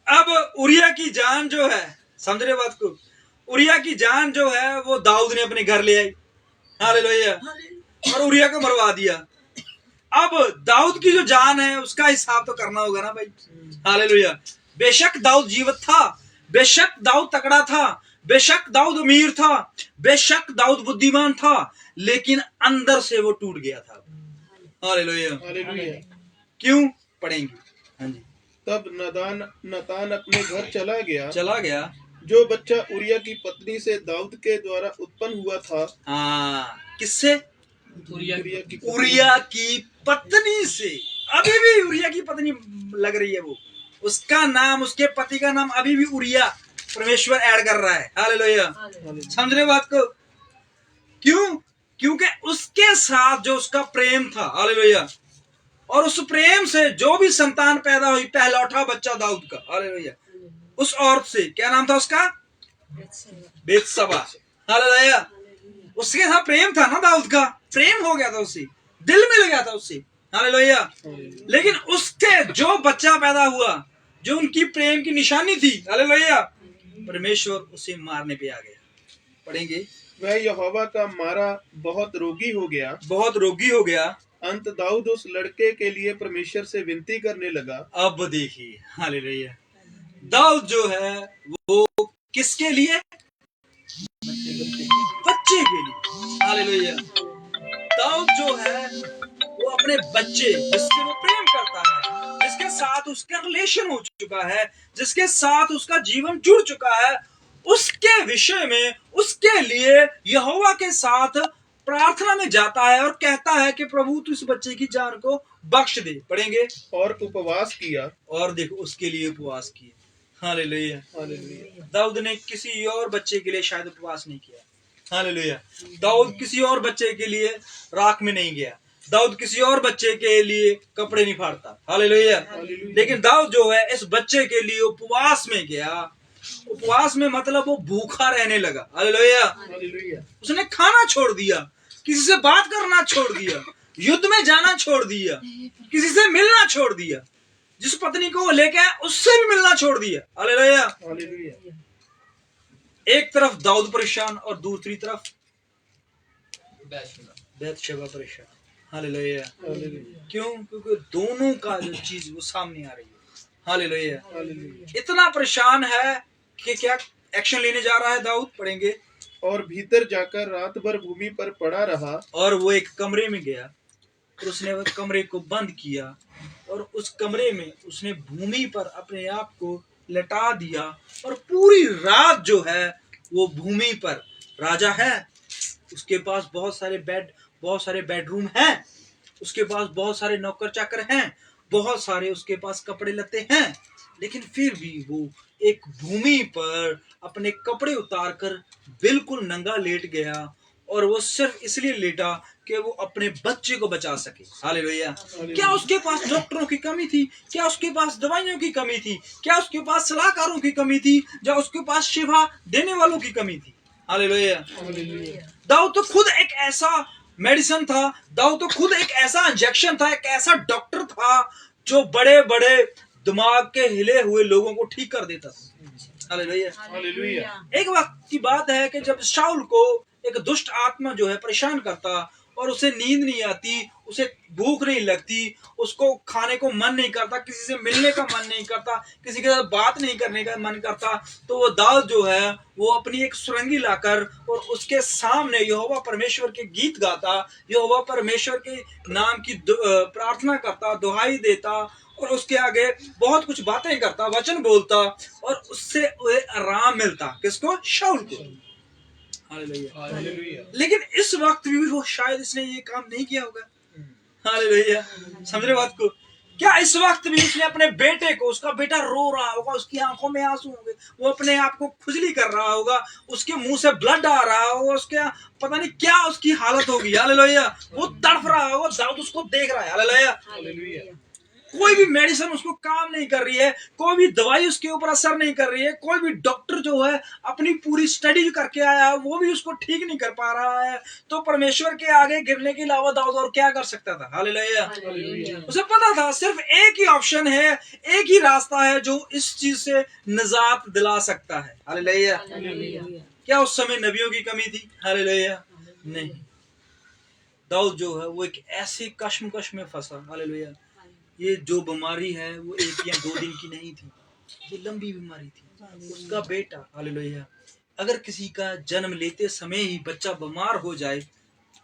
अब उरिया की जान जो है, समझ रहे बात को, उरिया की जान जो है वो दाऊद ने अपने घर ले आई। हालेलुया। और उरिया को मरवा दिया। अब दाऊद की जो जान है उसका हिसाब तो करना होगा ना भाई। हालेलुया। बेशक दाऊद जीवित था, बेशक दाऊद तकड़ा था, बेशक दाऊद अमीर था, बेशक दाऊद बुद्धिमान था, लेकिन अंदर से वो टूट गया था। हालेलुया। क्यों, पढ़ेंगे। हाँ जी। तब नतान अपने घर चला गया। जो बच्चा उरिया की पत्नी से दाऊद के द्वारा उत्पन्न हुआ था। किससे? उरिया की पत्नी से। अभी भी उरिया की पत्नी लग रही है वो, उसका नाम, उसके पति का नाम अभी भी उरिया परमेश्वर ऐड कर रहा है। हालेलुया। समझ रहे बात को। क्यों? क्योंकि उसके साथ जो उसका प्रेम था। हालेलुया। और उस प्रेम से जो भी संतान पैदा हुई, पहलौठा बच्चा दाऊद का, हालेलुया, उस औरत से, क्या नाम था उसका? बेतशबा। हालेलुया। उसके साथ प्रेम था ना दाऊद का, प्रेम हो गया था उससे, दिल मिल गया था उससे। हालेलुया। लेकिन उसके जो बच्चा पैदा हुआ, जो उनकी प्रेम की निशानी थी, हालेलुया, परमेश्वर उसे मारने पे आ गया। पढ़ेंगे। वह यहोवा का मारा बहुत रोगी हो गया। अंत दाऊद उस लड़के के लिए परमेश्वर से विनती करने लगा। अब देखिए, हालेलुया, दाऊद जो है वो किसके लिए? बच्चे के लिए। हालेलुया। दाऊद जो है वो अपने बच्चे, जिससे वो प्रेम करता है, जिसके साथ उसका रिलेशन हो चुका है, जिसके साथ उसका जीवन जुड़ चुका है, उसके विषय में, उसके लिए यहोवा के साथ प्रार्थना में जाता है और कहता है कि प्रभु तू इस बच्चे की जान को बख्श दे। पढ़ेंगे। और उपवास किया। और देखो, उसके लिए उपवास किया। हालेलुया। दाऊद ने किसी और बच्चे के लिए शायद उपवास नहीं किया। हालेलुया। दाऊद किसी और बच्चे के लिए राख में नहीं गया, दाऊद किसी और बच्चे के लिए कपड़े नहीं फाड़ता। हालेलुया। लेकिन दाऊद जो है इस बच्चे के लिए उपवास में गया। उपवास में मतलब वो भूखा रहने लगा। हालेलुया। उसने खाना छोड़ दिया, किसी से बात करना छोड़ दिया, युद्ध में जाना छोड़ दिया, किसी से मिलना छोड़ दिया, जिस पत्नी को वो लेके आया उससे भी मिलना छोड़ दिया। हालेलुया। एक तरफ दाऊद परेशान और दूसरी तरफ बैतशेबा परेशान। हालेलुया। क्यों? क्योंकि दोनों का जो चीज वो सामने आ रही है। हालेलुया। इतना परेशान है कि क्या एक्शन लेने जा रहा है दाऊद। पढ़ेंगे। और भीतर जाकर रात भर भूमि पर पड़ा रहा। और वो एक कमरे में गया और उसने वो कमरे को बंद किया और उस कमरे में उसने भूमि पर अपने आप को लटा दिया और पूरी रात जो है वो भूमि पर, राजा है, उसके पास बहुत सारे बेडरूम हैं, उसके पास बहुत सारे नौकर चाकर हैं, बहुत सारे उसके पास कपड़े लत्ते हैं, लेकिन फिर भी वो एक भूमि पर अपने कपड़े उतारकर बिल्कुल नंगा लेट गया और वो सिर्फ इसलिए लेटा कि वो अपने बच्चे को बचा सके। हालेलुया। क्या उसके पास डॉक्टरों की कमी थी? क्या उसके पास दवाइयों की कमी थी? क्या उसके पास सलाहकारों की कमी थी? या उसके पास शिफा देने वालों की कमी थी? हालेलुया। दाऊद तो खुद एक ऐसा मेडिसिन था, दाऊद तो खुद एक ऐसा इंजेक्शन था, एक ऐसा डॉक्टर था जो बड़े बड़े दिमाग के हिले हुए लोगों को ठीक कर देता था। हालेलुया। हालेलुया। एक वक्त की बात है कि जब शाऊल को एक दुष्ट आत्मा जो है परेशान करता और उसे नींद नहीं आती, उसे भूख नहीं लगती, उसको खाने को मन नहीं करता, किसी से मिलने का मन नहीं करता, किसी के साथ बात नहीं करने का मन करता, तो वो दाऊद जो है वो अपनी एक सुरंगी लाकर और उसके सामने यहोवा परमेश्वर के गीत गाता, यहोवा परमेश्वर के नाम की प्रार्थना करता, दुहाई देता और उसके आगे बहुत कुछ बातें करता, वचन बोलता और उससे आराम मिलता। किसको? शाऊल को। हालेलुया। हालेलुया। लेकिन इस वक्त भी वो शायद इसने ये काम नहीं किया होगा। हालेलुया। समझ रहे बात को? क्या इस वक्त भी उसने अपने बेटे को, उसका बेटा रो रहा होगा, उसकी आंखों में आंसू होंगे, वो अपने आप को खुजली कर रहा होगा, उसके मुंह से ब्लड आ रहा होगा, उसके पता नहीं क्या उसकी हालत होगी। हालेलुया। वो तड़फ रहा होगा, दाऊद उसको देख रहा है। हालेलुया। कोई भी मेडिसिन उसको काम नहीं कर रही है, कोई भी दवाई उसके ऊपर असर नहीं कर रही है, कोई भी डॉक्टर जो है अपनी पूरी स्टडी करके आया है वो भी उसको ठीक नहीं कर पा रहा है। तो परमेश्वर के आगे गिरने के अलावा दाऊद और क्या कर सकता था? हालेलुया। उसे पता था सिर्फ एक ही ऑप्शन है, एक ही रास्ता है जो इस चीज से निजात दिला सकता है। हालेलुया। क्या उस समय नबियों की कमी थी? हालेलुया। नहीं। दाऊद जो है वो एक ऐसे कश्मकश में फंसा। हालेलुया। ये जो बीमारी है वो 1 या 2 दिन की नहीं थी, ये लंबी बीमारी थी। उसका बेटा, हालेलुया, अगर किसी का जन्म लेते समय ही बच्चा बीमार हो जाए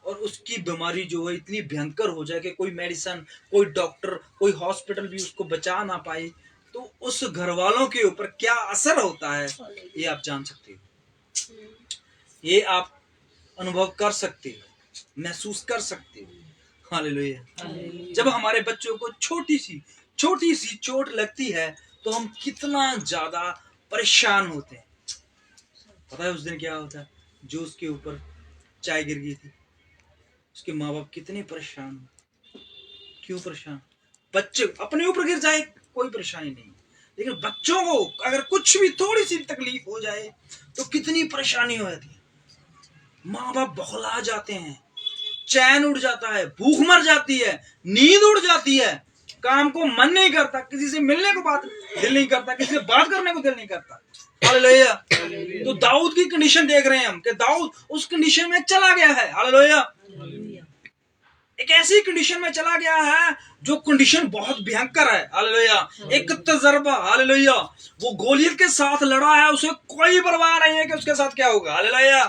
और उसकी बीमारी जो है इतनी भयंकर हो जाए कि कोई मेडिसिन, कोई डॉक्टर, कोई हॉस्पिटल भी उसको बचा ना पाए, तो उस घर वालों के ऊपर क्या असर होता है ये आप जान सकते हो, ये आप अनुभव कर सकते हो, महसूस कर सकते हो। हालेलुया। जब हमारे बच्चों को छोटी सी चोट लगती है तो हम कितना ज्यादा परेशान होते हैं। पता है उस दिन क्या होता है? जो उसके ऊपर चाय गिर गई थी, उसके माँ बाप कितने परेशान हो। क्यों परेशान? बच्चे अपने ऊपर गिर जाए कोई परेशानी नहीं, लेकिन बच्चों को अगर कुछ भी थोड़ी सी तकलीफ हो जाए तो कितनी परेशानी हो जाती है। माँ बाप बौखला जाते हैं, चैन उड़ जाता है, भूख मर जाती है, नींद उड़ जाती है, काम को मन नहीं करता, किसी से मिलने को दिल नहीं करता, किसी से बात करने को दिल नहीं करता। हालेलुया। तो दाऊद की कंडीशन देख रहे हैं हम कि दाऊद उस कंडीशन में चला गया है। हालेलुया। एक ऐसी कंडीशन में चला गया है जो कंडीशन बहुत भयंकर है। हालेलुया। एक तजर्बा, हालेलुया, वो गोलियत के साथ लड़ा है, उसे कोई परवाह नहीं है कि उसके साथ क्या होगा। हालेलुया।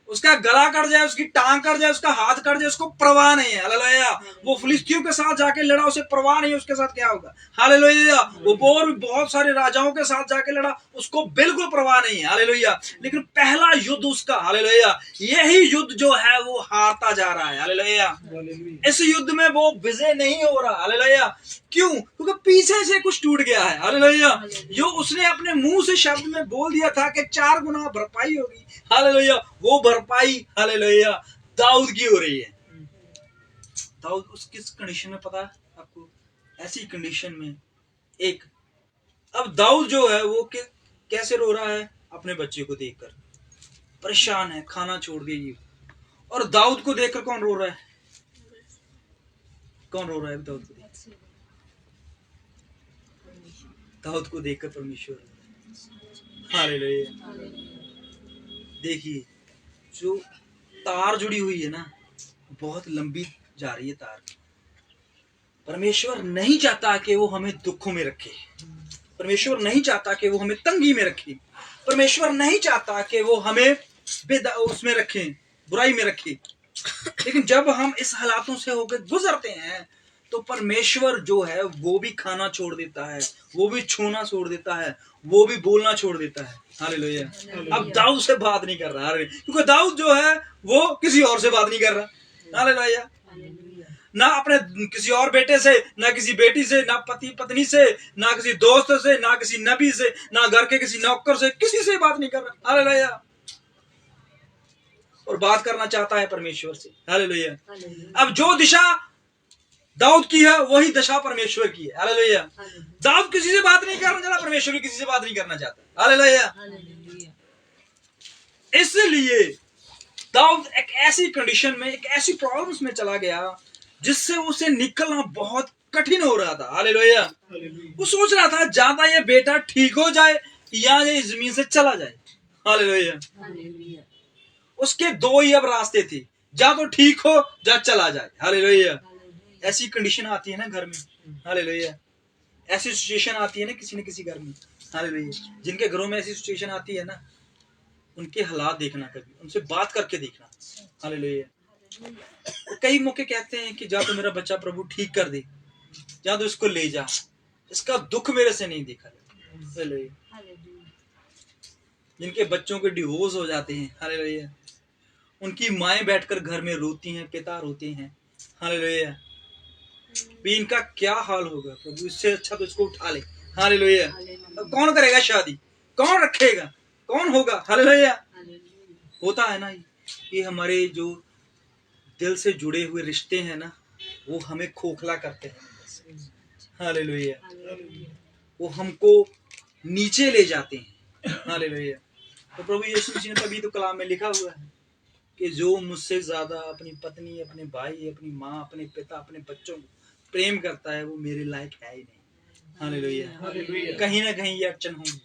उसका गला कट जाए, उसकी टांग कट जाए, उसका हाथ कट जाए, उसको परवाह नहीं है। हालेलुया। वो फिलिस्तीयों के साथ जाके लड़ा, उसे परवाह नहीं है उसके साथ क्या होगा। हालेलुया। वो और भी बहुत सारे राजाओं के साथ जाके लड़ा, उसको बिल्कुल परवाह नहीं है। हालेलुया। लेकिन पहला युद्ध उसका, हालेलुया, यही युद्ध जो है वो हारता जा रहा है। हालेलुया। इस युद्ध में वो विजय नहीं हो रहा। हालेलुया। क्यों? क्योंकि पीछे से कुछ टूट गया है। हालेलुया। जो उसने अपने मुंह से शब्द में बोल दिया था कि 4 गुना भरपाई होगी, हालेलुया, वो भरपाई, हालेलुया, दाऊद की हो रही है। दाऊद उस किस कंडीशन में पता है आपको? ऐसी कंडीशन में एक, अब दाऊद जो है वो कैसे रो रहा है? अपने बच्चे को देखकर परेशान है, खाना छोड़ दिया। और दाऊद को देखकर कौन रो रहा है? कौन रो रहा है दाऊद को देखकर? दाऊद को देखकर परमेश्वर। हालेलुया। देखिए, जो तार जुड़ी हुई है ना, बहुत लंबी जा रही है तार। परमेश्वर नहीं चाहता कि वो हमें दुखों में रखे, परमेश्वर नहीं चाहता कि वो हमें तंगी में रखे, परमेश्वर नहीं चाहता कि वो हमें उसमें रखे, बुराई में रखे। लेकिन जब हम इस हालातों से होकर गुजरते हैं तो परमेश्वर जो है वो भी खाना छोड़ देता है, वो भी छूना छोड़ देता है, वो भी बोलना छोड़ देता है। हालेलुया। अब दाऊद से बात नहीं कर रहा, क्योंकि दाऊद जो है वो किसी और से बात नहीं कर रहा। हालेलुया। ना अपने किसी और बेटे से, ना किसी बेटी से, ना पति पत्नी से, ना किसी दोस्त से, ना किसी नबी से, ना घर के किसी नौकर से, किसी से बात नहीं कर रहा। हालेलुया। और बात करना चाहता है परमेश्वर से। हालेलुया। अब जो दिशा दाऊद की है वही दशा परमेश्वर की है। हालेलुया। दाऊद किसी से बात नहीं करना चाहता, परमेश्वर भी किसी से बात नहीं करना चाहता। हालेलुया। इसलिए दाऊद एक ऐसी कंडीशन में, एक ऐसी प्रॉब्लम्स में चला गया जिससे उसे निकलना बहुत कठिन हो रहा था। हालेलुया। वो सोच रहा था ज्यादा ये बेटा ठीक हो जाए या ये जमीन से चला जाए। हालेलुया। उसके दो ही अब रास्ते थे, या तो ठीक हो या चला जाए। हालेलुया। ऐसी कंडीशन आती है ना घर में। हालेलुया। ऐसी सिचुएशन आती है ना किसी घर में। हालेलुया। जिनके घरों में ऐसी सिचुएशन आती है ना, उनके हालात देखना, कभी उनसे बात करके देखना। हालेलुया। कई मौके कहते हैं कि जा तो मेरा बच्चा प्रभु ठीक कर दे, या तो इसको ले जा, इसका दुख मेरे से नहीं देखा। हालेलुया। जिनके बच्चों के डिवोर्स हो जाते हैं, हालेलुया, उनकी माएं बैठकर घर में रोती हैं, पिता रोते हैं। हालेलुया। इनका क्या हाल होगा प्रभु, इससे अच्छा तो इसको उठा ले। हालेलुया। कौन करेगा शादी, कौन रखेगा, कौन होगा। हालेलुया। होता है ना, ये हमारे जो दिल से जुड़े हुए रिश्ते हैं ना, वो हमें खोखला करते हैं। हालेलुया। वो हमको नीचे ले जाते हैं। हालेलुया। तो प्रभु यीशु मसीह ने तभी तो कलाम में लिखा हुआ है कि जो मुझसे ज्यादा अपनी पत्नी, अपने भाई, अपनी माँ, अपने पिता, अपने बच्चों को प्रेम करता है, वो मेरे लायक है ही नहीं। हालेलुया। कहीं ना कहीं ये अड़चन होगी।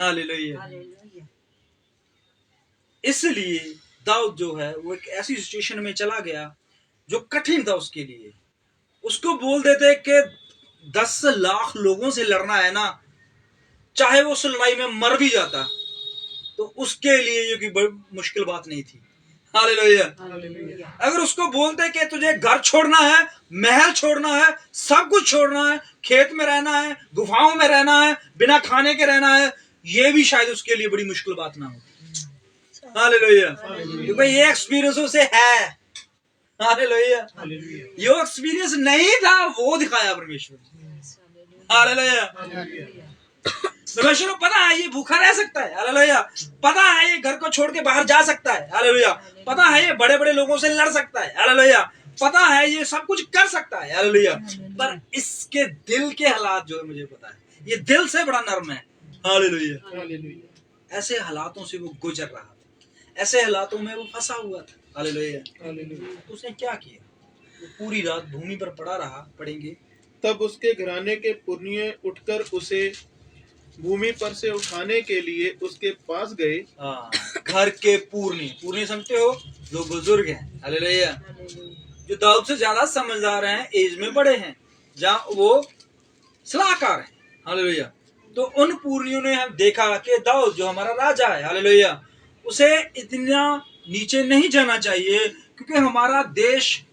हालेलुया। इसलिए दाऊद जो है वो एक ऐसी सिचुएशन में चला गया जो कठिन था उसके लिए। उसको बोल देते कि 10 लाख लोगों से लड़ना है ना, चाहे वो उस लड़ाई में मर भी जाता, तो उसके लिए ये कोई बड़ी मुश्किल बात नहीं थी। हालेलुया। अगर उसको बोलते कि तुझे घर छोड़ना है, महल छोड़ना है, सब कुछ छोड़ना है, खेत में रहना है, गुफाओं में रहना है, बिना खाने के रहना है, ये भी शायद उसके लिए बड़ी मुश्किल बात ना हो। हालेलुया। क्योंकि ये एक्सपीरियंस उसे है। हालेलुया। ये एक्सपीरियंस नहीं था, वो दिखाया परमेश्वर। हालेलुया। परमेश्वर को पता है ये भूखा रह सकता है। हालेलुया। पता है ये घर को छोड़ के बाहर जा सकता है। हालेलुया। पता है ये बड़े बड़े लोगों से लड़ सकता है। हालेलुया। पता है ये सब कुछ कर सकता है। हालेलुया। पर इसके दिल के हालात जो है मुझे पता है, ये दिल से बड़ा नर्म है। हालेलुया। ऐसे हालातों से वो गुजर रहा था, ऐसे हालातों में वो फंसा हुआ था। हालेलुया। तो उसने क्या किया, वो पूरी रात भूमि पर पड़ा रहा। पड़ेंगे। तब उसके घराने के पुरनिये उठकर उसे भूमि पर से उठाने के लिए उसके पास गए। घर के पूर्णी समझते हो, जो बुजुर्ग हैं। हालेलुया। जो दाऊद से ज्यादा समझदार हैं, एज में बड़े हैं, जहाँ वो सलाहकार हैं। हालेलुया। तो उन पूर्णियों ने हम देखा कि दाऊद जो हमारा राजा है, हालेलुया, उसे इतना नीचे नहीं जाना चाहिए, क्योंकि हमारा देश,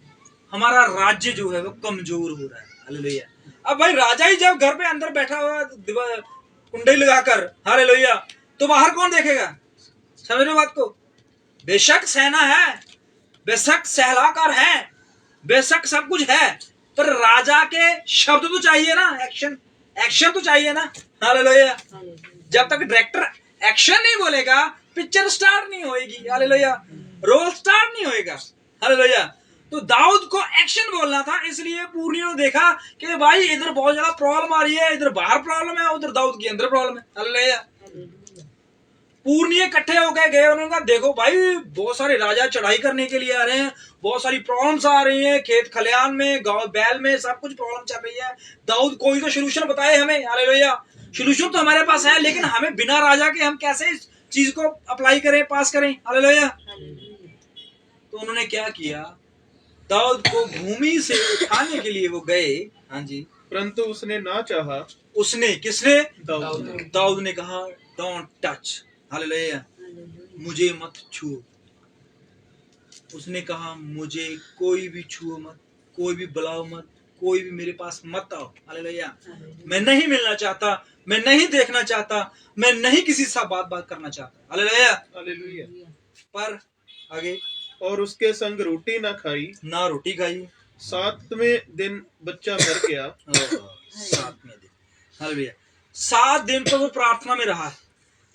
हमारा राज्य जो है वो कमजोर हो रहा है। हालेलुया। अब भाई राजा ही जब घर पे अंदर बैठा हुआ कुंडली लगाकर, हालेलुया, तो बाहर कौन देखेगा। समझ रहे बात को। बेशक सेना है, बेशक सहलाकार है, बेशक सब कुछ है, पर राजा के शब्द तो चाहिए ना, एक्शन तो चाहिए ना। हालेलुया। जब तक डायरेक्टर एक्शन नहीं बोलेगा, पिक्चर स्टार नहीं होएगी। हालेलुया। रोल स्टार नहीं होएगा। हालेलुया। तो दाऊद को एक्शन बोलना था, इसलिए पूर्णियों ने देखा कि भाई इधर बहुत ज्यादा प्रॉब्लम आ रही है, इधर बाहर प्रॉब्लम है, उधर दाऊद के अंदर प्रॉब्लम है। हालेलुया। पूर्णिये इकट्ठे होकर गए, उन्होंने कहा देखो भाई बहुत सारे राजा चढ़ाई करने के लिए आ रहे हैं, बहुत सारी प्रॉब्लम्स आ रही हैं, खेत खलियान में, गांव बैल में, सब कुछ प्रॉब्लम चल रही है। दाऊद कोई तो सोल्यूशन बताए हमें। हालेलुया। सोल्यूशन तो हमारे पास है, लेकिन हमें बिना राजा के हम कैसे इस चीज को अप्लाई करें, पास करें। हालेलुया। तो उन्होंने क्या किया, दाऊद को भूमि से उठाने के लिए वो गए। हाँ जी। परंतु उसने ना चाहा। उसने, किसने? दाऊद। दाऊद ने कहा डोंट टच। हालेलुया। मुझे मत छुओ। उसने कहा मुझे कोई भी छुओ मत, कोई भी बुलाओ मत, कोई भी मेरे पास मत आओ। हालेलुया। मैं नहीं मिलना चाहता, मैं नहीं देखना चाहता, मैं नहीं किसी से बात करना चाहता। हालेलुया। हालेलुया। पर आगे, और उसके संग रोटी ना खाई, ना रोटी खाई। 7वें दिन बच्चा मर गया। 7वें दिन। हालेलुया। 7 दिन तो वो प्रार्थना में रहा,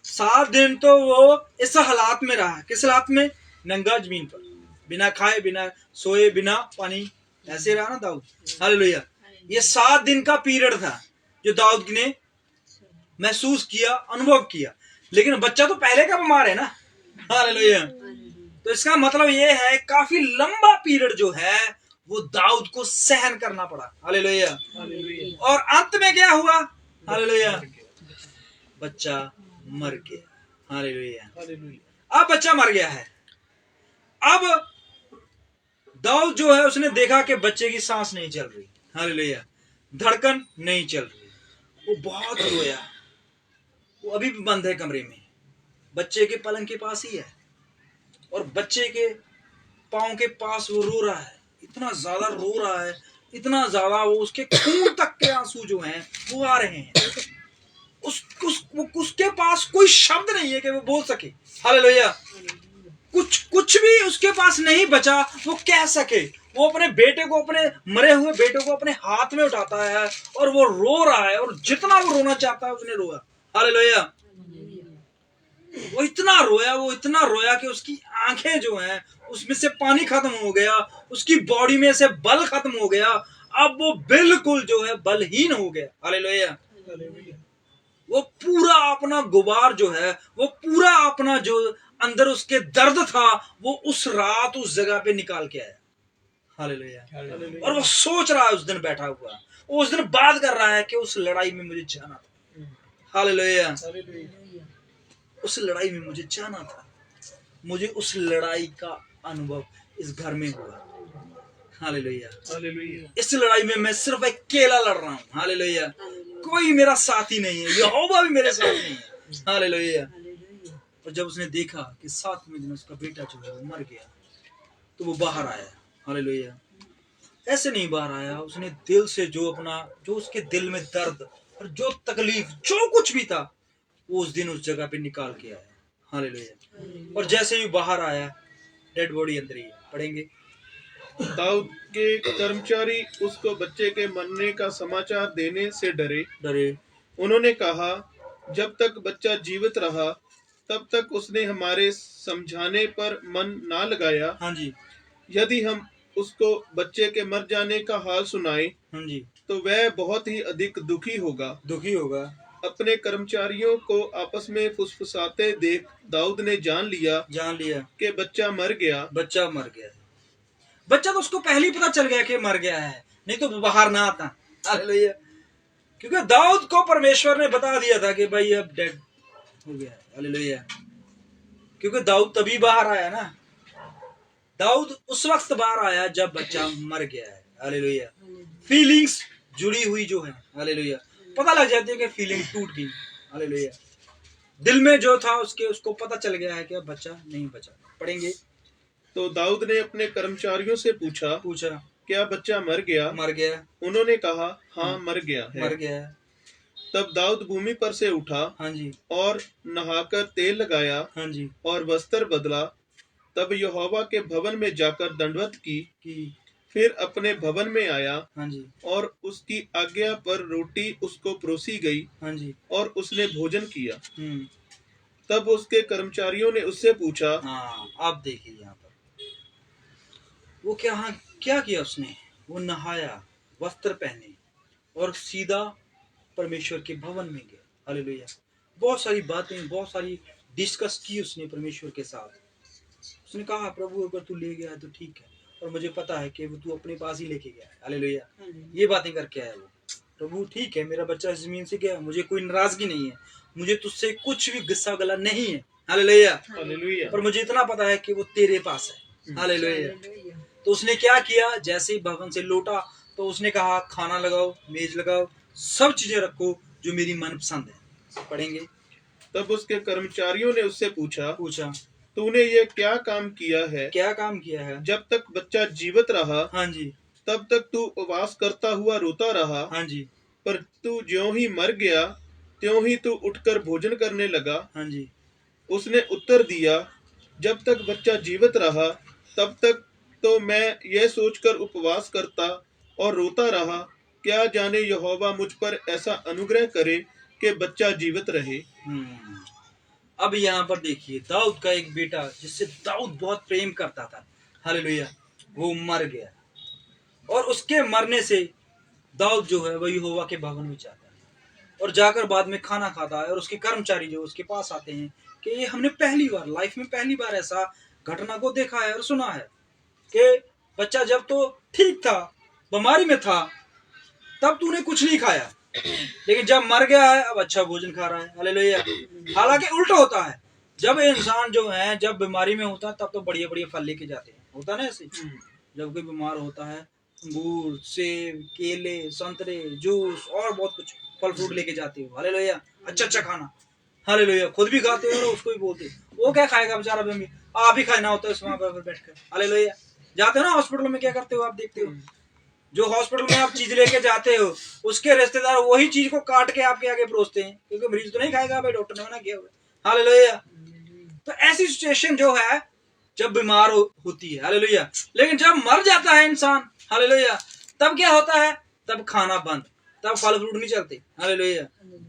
7 दिन तो वो इस हालात में रहा। किस हालात में? नंगा जमीन पर, बिना खाए, बिना सोए, बिना पानी, ऐसे रहा ना दाऊद। हालेलुया। ये 7 दिन का पीरियड था जो दाऊद ने महसूस किया, अनुभव किया। लेकिन बच्चा तो पहले का बीमार है ना। हालेलुया। तो इसका मतलब ये है काफी लंबा पीरियड जो है वो दाऊद को सहन करना पड़ा। हालेलुया। और अंत में क्या हुआ? हालेलुया, बच्चा मर गया। हालेलुया। अब बच्चा मर गया है। अब दाऊद जो है उसने देखा कि बच्चे की सांस नहीं चल रही। हालेलुया, धड़कन नहीं चल रही। वो बहुत रोया। वो अभी भी बंद है कमरे में, बच्चे के पलंग के पास ही है और बच्चे के पाँव के पास वो रो रहा है। इतना ज्यादा रो रहा है, इतना ज्यादा, वो उसके खून तक के आंसू जो हैं वो आ रहे हैं। उसके पास कोई शब्द नहीं है कि वो बोल सके। हालेलुया। कुछ भी उसके पास नहीं बचा वो कह सके। वो अपने बेटे को, अपने मरे हुए बेटे को अपने हाथ में उठाता है और वो रो रहा है, और जितना वो रोना चाहता है उसने रोया। हालेलुया। वो इतना रोया कि उसकी आंखें जो हैं उसमें से पानी खत्म हो गया, उसकी बॉडी में से बल खत्म हो गया। अब वो बिल्कुल जो है बलहीन हो गया। हालेलुया। वो पूरा अपना गुबार जो है, वो पूरा अपना जो अंदर उसके दर्द था, वो उस रात उस जगह पे निकाल के आया। हालेलुया। और वो सोच रहा है, उस दिन बैठा हुआ, वो उस दिन बात कर रहा है कि उस लड़ाई में मुझे जाना था। हालेलुया। उस लड़ाई में मुझे जाना था, मुझे उस लड़ाई का अनुभव इस घर में हुआ। हालेलुया। इस लड़ाई में मैं सिर्फ अकेला लड़ रहा हूँ। हालेलुया। कोई मेरा साथी नहीं है, यहोवा भी मेरे साथ नहीं है। हालेलुया। और जब उसने देखा कि 7वें दिन उसका बेटा जो है वो मर गया, तो वो बाहर आया। हालेलुया। ऐसे नहीं बाहर आया, उसने दिल से जो उसके दिल में दर्द और जो तकलीफ जो कुछ भी था, वो उस दिन उस जगह पे निकाल के आया। हालेलुया। और जैसे ही बाहर आया, डेड बॉडी अंदर ही है। पढ़ेंगे। दाऊद के कर्मचारी उसको बच्चे के मरने का समाचार देने से डरे। उन्होंने कहा, जब तक बच्चा जीवित रहा तब तक उसने हमारे समझाने पर मन ना लगाया। हाँ जी। यदि हम उसको बच्चे के मर जाने का हाल सुनाए, हाँ जी, तो वह बहुत ही अधिक दुखी होगा। अपने कर्मचारियों को आपस में फुसफुसाते देख दाऊद ने जान लिया कि बच्चा मर गया। बच्चा तो उसको पहले ही पता चल गया कि मर गया है, नहीं तो बाहर ना आता। हालेलुया। क्योंकि दाऊद को परमेश्वर ने बता दिया था कि भाई अब डेड हो गया है। हालेलुया। क्योंकि दाऊद तभी बाहर आया ना, दाऊद उस वक्त बाहर आया जब बच्चा मर गया है। हालेलुया। फीलिंग्स जुड़ी हुई जो है, हालेलुया, पता लग जाती है कि फीलिंग टूट गई। हालेलुया। दिल में जो था उसको पता चल गया है कि अब बच्चा नहीं बचा। पढ़ेंगे। तो दाऊद ने अपने कर्मचारियों से पूछा, क्या बच्चा मर गया? उन्होंने कहा, हाँ, मर गया है। तब दाऊद भूमि पर से उठा, हाँ जी, और नहाकर तेल लगाया, हाँ जी, और वस्त्र बदला। तब यहोवा के भवन में जाकर दंडवत की। फिर अपने भवन में आया, हाँ जी, और उसकी आज्ञा पर रोटी उसको परोसी गई, हाँ जी, और उसने भोजन किया। तब उसके कर्मचारियों ने उससे पूछा। हाँ, आप देखिए यहाँ पर वो क्या किया उसने। वो नहाया, वस्त्र पहने और सीधा परमेश्वर के भवन में गया। हालेलुया। बहुत सारी बातें, बहुत सारी डिस्कस की उसने परमेश्वर के साथ। उसने कहा, प्रभु अगर तू ले गया है तो ठीक है, और मुझे पता है कि वो तू अपने पास ही लेके गया है। हालेलुया। ये बातें करके आया वो। प्रभु ठीक है, मेरा बच्चा इस जमीन से गया, मुझे कोई नाराजगी नहीं है, मुझे तुझसे कुछ भी गुस्सा गला नहीं है। हालेलुया। पर मुझे इतना पता है कि वो तेरे पास है। हालेलुया। तो उसने क्या किया, जैसे ही भवन से लौटा तो उसने कहा, खाना लगाओ, मेज लगाओ, सब चीजें रखो जो मेरी मनपसंद है। पढ़ेंगे। तब उसके कर्मचारियों ने उससे पूछा, तूने ये क्या काम किया है? जब तक बच्चा जीवित रहा, हाँ जी, तब तक तू उपवास करता हुआ रोता रहा। हाँ जी, पर तू ज्यों ही मर गया, त्यों ही तू उठकर भोजन करने लगा। हाँ जी। उसने उत्तर दिया, जब तक बच्चा जीवित रहा तब तक तो मैं यह सोचकर उपवास करता और रोता रहा, क्या जाने यहोवा मुझ पर ऐसा अनुग्रह करे कि बच्चा जीवित रहे। अब यहाँ पर देखिए, दाऊद का एक बेटा जिससे दाऊद बहुत प्रेम करता था, हालेलुया, वो मर गया, और उसके मरने से दाऊद जो है वह यहोवा के भवन में जाता है और जाकर बाद में खाना खाता है। और उसके कर्मचारी जो उसके पास आते हैं कि ये हमने लाइफ में पहली बार ऐसा घटना को देखा है और सुना है कि बच्चा जब तो ठीक था, बीमारी में था, तब तूने कुछ नहीं खाया, लेकिन जब मर गया है अब अच्छा भोजन खा रहा है। हालेलुया। हालांकि उल्टा होता है, जब इंसान जो है जब बीमारी में होता है तब तो बढ़िया बढ़िया फल लेके जाते हैं, होता ना ऐसे। जब कोई बीमार होता है अंगूर, सेब, केले, संतरे, जूस और बहुत कुछ फल फ्रूट लेके जाते हो। हालेलुया। अच्छा अच्छा खाना। हालेलुया। खुद भी खाते हो और उसको भी बोलते हो। वो क्या खाएगा बेचारा बेमी, आप ही खाना होता है वहां पर बैठकर। हालेलुया। जाते हो ना हॉस्पिटल में, क्या करते हो आप, देखते हो जो हॉस्पिटल में आप चीज लेके जाते हो उसके रिश्तेदार वही चीज को काट के आपके आगे परोसते हैं, क्योंकि मरीज तो नहीं खाएगा भाई, डॉक्टर ने मना किया हुआ। हालेलुया। तो ऐसी सिचुएशन जो है जब बीमार होती है। हालेलुया। लेकिन जब मर जाता है इंसान, हालेलुया, तब क्या होता है, तब खाना बंद, तब फल फ्रूट नहीं चलते। हालेलुया।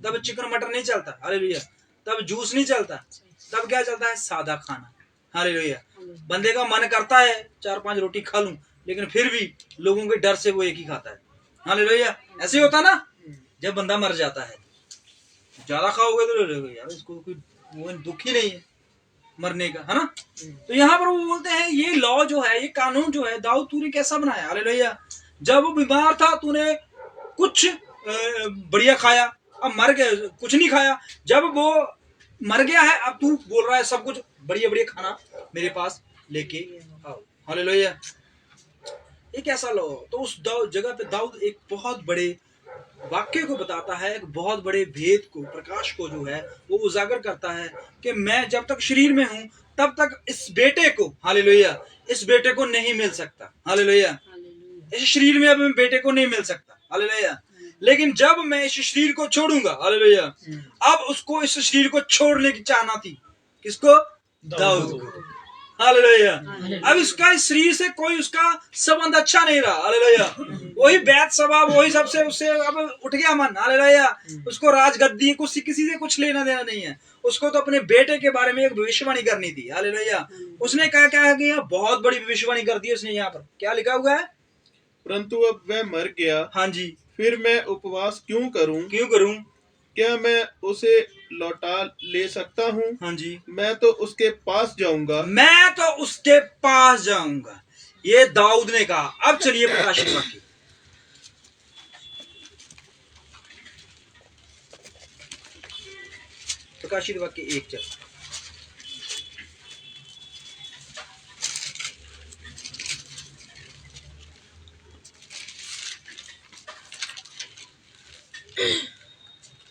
तब चिकन मटन नहीं चलता। हालेलुया। तब जूस नहीं चलता, तब क्या चलता है, सादा खाना। हालेलुया। बंदे का मन करता है 4-5 रोटी खा लूं, लेकिन फिर भी लोगों के डर से वो एक ही खाता है। हालेलुया। ऐसे ही होता ना, जब बंदा मर जाता है, ज्यादा खाओगे तो यार इसको कोई वो दुख ही नहीं है मरने का, है ना। तो यहाँ पर वो बोलते हैं ये लॉ जो है, ये कानून जो है, दाऊद तूने कैसा बनाया। हालेलुया। जब वो बीमार था तूने कुछ बढ़िया खाया, अब मर गया कुछ नहीं खाया। जब वो मर गया है अब तू बोल रहा है सब कुछ बढ़िया बढ़िया खाना मेरे पास लेके आओ। हालेलुया। ये कैसा लॉ। तो उस जगह पे दाऊद एक बहुत बड़े वाक्य को बताता है, एक बहुत बड़े भेद को, प्रकाश को जो है वो उजागर करता है कि मैं जब तक शरीर में हूं तब तक इस बेटे को, हालेलुया, इस बेटे को नहीं मिल सकता। हालेलुया। इस शरीर में अब मैं बेटे को नहीं मिल सकता। हालेलुया। लेकिन जब मैं इस शरीर को छोड़ूंगा, हालेलुया, अब उसको इस शरीर को छोड़ने की चाहना थी। किसको? दाऊद को। हालेलुया। अब इसका इस शरीर से कोई उसका संबंध अच्छा नहीं रहा। हालेलुया। वही बैत सभा, वही सबसे उससे अब उठ गया मन। हालेलुया। उसको राजगद्दी कुछ किसी से कुछ लेना देना नहीं है, उसको तो अपने बेटे के बारे में एक भविष्यवाणी करनी थी। हालेलुया। उसने कहा क्या किया, बहुत बड़ी भविष्यवाणी कर दी उसने। यहाँ पर क्या लिखा हुआ है, परंतु अब वह मर गया, हाँ जी, फिर मैं उपवास क्यों करूं? क्या मैं उसे लौटा ले सकता हूं? हाँ जी, मैं तो उसके पास जाऊंगा, मैं तो उसके पास जाऊंगा, ये दाऊद ने कहा। अब चलिए प्रकाशित वाक्य, प्रकाशित वाक्य 1 चल।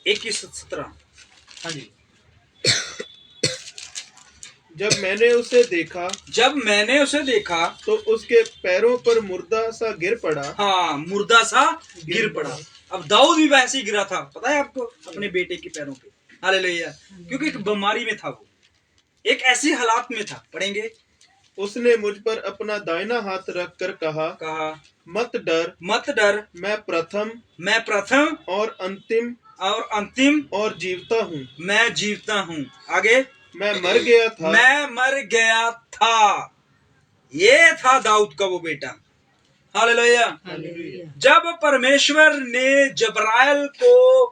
एक 17। हाँ जी। जब मैंने उसे देखा तो उसके पैरों पर मुर्दा सा गिर पड़ा। हाँ, मुर्दा सा गिर पड़ा। अब दाऊद भी वैसे ही गिरा था, पता है आपको, अपने बेटे के पैरों पे। हालेलुया। क्योंकि एक बीमारी में था वो, एक ऐसी हालात में था। पढ़ेंगे, उसने मुझ पर अपना दाहिना हाथ रख कर कहा मत डर, मैं प्रथम और अंतिम और जीवता हूँ। मैं जीवता हूँ। आगे, मैं मर गया था। ये था दाऊद का वो बेटा। हालेलुया। जब परमेश्वर ने जबराइल को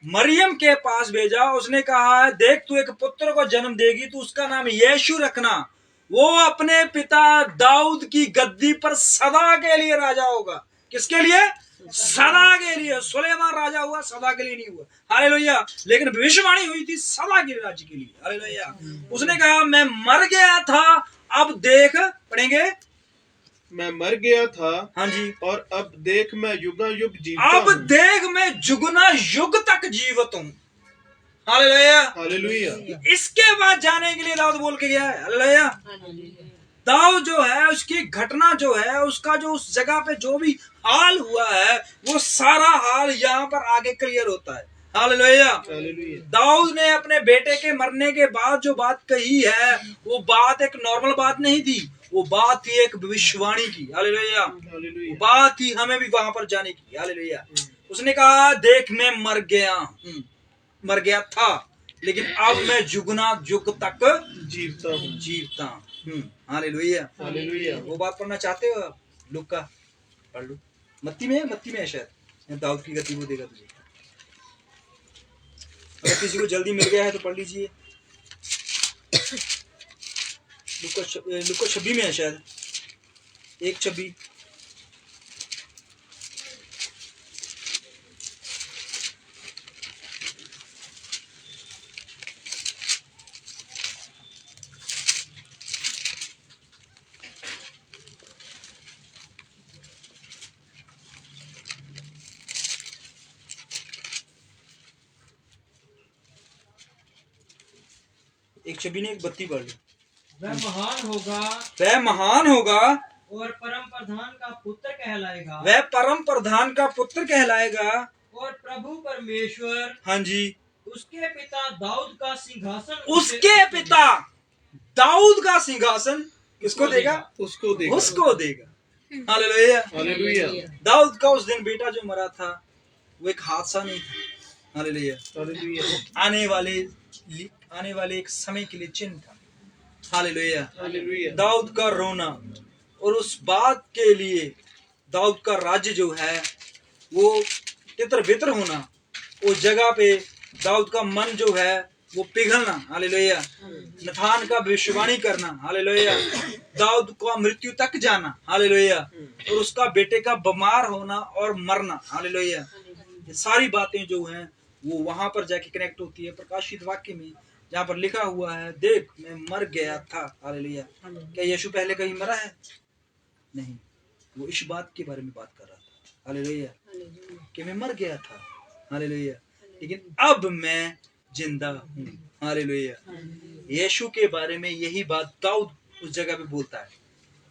मरियम के पास भेजा, उसने कहा देख तू एक पुत्र को जन्म देगी, तू उसका नाम यीशु रखना, वो अपने पिता दाऊद की गद्दी पर सदा के लिए राजा होगा। किसके लिए? सदा के लिए। सुलेमान राजा हुआ, सदा के लिए नहीं हुआ। हालेलुया। लेकिन भविष्यवाणी हुई थी सदा के राज्य के लिए। हालेलुया। उसने कहा मैं मर गया था, अब देख, पढ़ेंगे, मैं मर गया था, हाँ जी, और अब देख मैं युगायुग जीवता हूँ। अब देख मैं जुगना युग तक जीवित हूँ। हालेलुया। हालेलुया। इसके बाद जाने के लिए दाऊद बोल के गया है। हालेलुया। दाऊद जो है, उसकी घटना जो है, उसका जो उस जगह पे जो भी हाल हुआ है, वो सारा हाल यहाँ पर आगे क्लियर होता है। हालेलुया। दाऊद ने अपने बेटे के मरने के बाद जो बात कही है, वो बात एक नॉर्मल बात नहीं थी, वो बात थी एक भविष्यवाणी की। हालेलुया। बात थी हमें भी वहां पर जाने की। हालेलुया। उसने कहा देख मैं मर गया था, लेकिन अब मैं जुगना युग तक जीवता हूँ। हालेलुया। वो बात पढ़ना चाहते हो आप? लूका पढ़ लो, मत्ती में है शायद, दाऊद की गति वो देगा तुझे। अगर किसी को जल्दी मिल गया है तो पढ़ लीजिए। लुका 26 में है शायद, 1:26। एक 26 ने 1:32 पढ़ ली। वह महान होगा वह महान होगा और परम प्रधान का पुत्र कहलाएगा। वह परम प्रधान का पुत्र कहलाएगा। और प्रभु परमेश्वर हाँ जी, उसके पिता दाऊद का सिंहासन उसके पिता दाऊद का सिंहासन किसको देगा? उसको देगा। उसको देगा। हालेलुया। हालेलुया। दाऊद का उस दिन बेटा जो मरा था वो एक हादसा नहीं था। हालेलुया। हालेलुया। आने वाले एक समय के लिए चिन्ह था। हालेलुया। हालेलुया। दाऊद का रोना और उस बात के लिए दाऊद का राज्य जो है वो तितर बितर होना, उस जगह पे दाऊद का मन जो है वो पिघलना। हालेलुया। नथान का भविष्यवाणी करना। हालेलुया। दाऊद का मृत्यु तक जाना। हालेलुया। और उसका बेटे का बीमार होना और मरना। हालेलुया। ये सारी बातें जो हैं वो वहां पर जाके कनेक्ट होती है प्रकाशित वाक्य में, जहाँ पर लिखा हुआ है, देख मैं मर गया था। हालेलुया। क्या यीशु पहले कहीं मरा है? नहीं, वो इस बात के बारे में बात कर रहा था। हालेलुया। कि मैं मर गया था। हालेलुया। लेकिन अब मैं जिंदा हूँ। हालेलुया। यीशु के बारे में यही बात दाऊद उस जगह पे बोलता है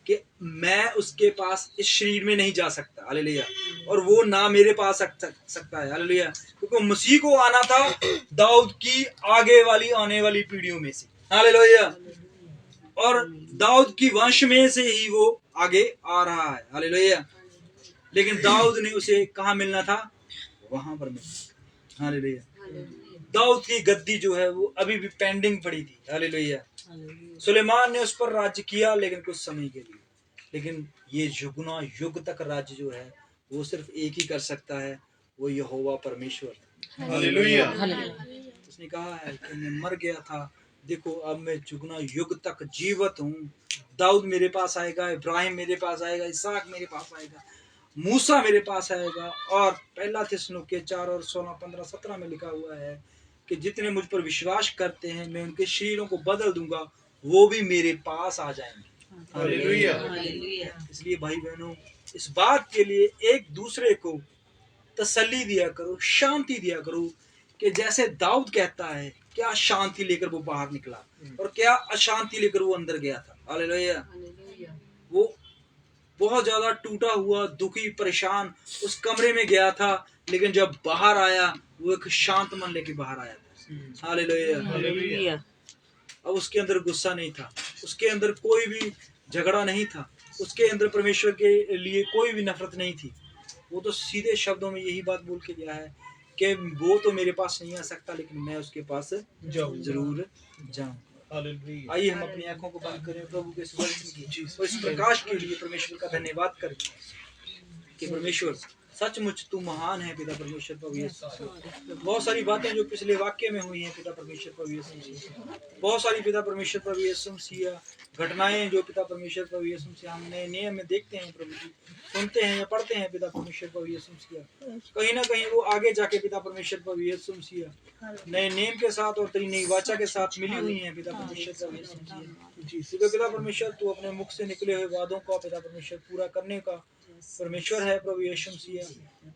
कि मैं उसके पास इस शरीर में नहीं जा सकता। हालेलुया। और वो ना मेरे पास सकता है। हालेलुया। क्योंकि मसीह को आना था दाऊद की आगे वाली आने वाली पीढ़ियों में से। हालेलुया। और दाऊद की वंश में से ही वो आगे आ रहा है। हालेलुया। लेकिन दाऊद ने उसे कहाँ मिलना था? वहां पर मिलना। हालेलुया। दाऊद की गद्दी जो है वो अभी भी पेंडिंग पड़ी थी। हालेलुया। सुलेमान ने उस पर राज्य किया लेकिन कुछ समय के लिए, लेकिन ये युगना युग तक राज्य जो है वो सिर्फ एक ही कर सकता है, वो यहोवा परमेश्वर। हालेलुया। उसने कहा है कि मैं मर गया था, देखो अब मैं जुगना युग तक जीवित हूँ। दाऊद मेरे पास आएगा, इब्राहिम मेरे पास आएगा, इसहाक मेरे पास आएगा, मूसा मेरे पास आएगा। और पहला थिस्सलुनीके 4 और 16, 15, 17 में लिखा हुआ है कि जितने मुझ पर विश्वास करते हैं मैं उनके शरीरों को बदल दूंगा, वो भी मेरे पास आ जाएंगे। हालेलुया। इसलिए भाई बहनों, इस बात के लिए एक दूसरे को तसल्ली दिया करो, शांति दिया करो कि जैसे दाऊद कहता है क्या शांति लेकर वो बाहर निकला और क्या अशांति लेकर वो अंदर गया था। हालेलुया। वो बहुत ज्यादा टूटा हुआ, दुखी, परेशान उस कमरे में गया था, लेकिन जब बाहर आया वो एक शांत मन लेके बाहर आया था। हालेलुया। अब उसके अंदर गुस्सा नहीं था, उसके अंदर कोई भी झगड़ा नहीं था, उसके अंदर परमेश्वर के लिए कोई भी नफरत नहीं थी। वो तो सीधे शब्दों में यही बात बोल के गया है कि वो तो मेरे पास नहीं आ सकता लेकिन मैं उसके पास जरूर जाऊं। आइए हम अपनी आंखों को बंद करें, प्रभु के इस वचन की और इस प्रकाश के लिए परमेश्वर का धन्यवाद करें कि परमेश्वर सचमुच तू महान है पिता परमेश्वर प्रभु यीशु। बहुत सारी बातें जो पिछले वाक्य में हुई हैं पिता परमेश्वर प्रभु यीशु, बहुत सारी पिता परमेश्वर प्रभु यीशु मसीह घटनाएं जो पिता परमेश्वर प्रभु यीशु मसीह हम नए नियम में देखते हैं, प्रभु जी सुनते हैं या पढ़ते हैं पिता परमेश्वर प्रभु यीशु मसीह, कहीं ना कहीं वो आगे जाके पिता परमेश्वर प्रभु यीशु मसीह नए नेम के साथ और तेरी नई वाचा के साथ मिली हुई है पिता परमेश्वर प्रभु यीशु मसीह। पिता परमेश्वर तू अपने मुख से निकले हुए वादों का पिता परमेश्वर पूरा करने का परमेश्वर है प्रभु यीशु मसीह।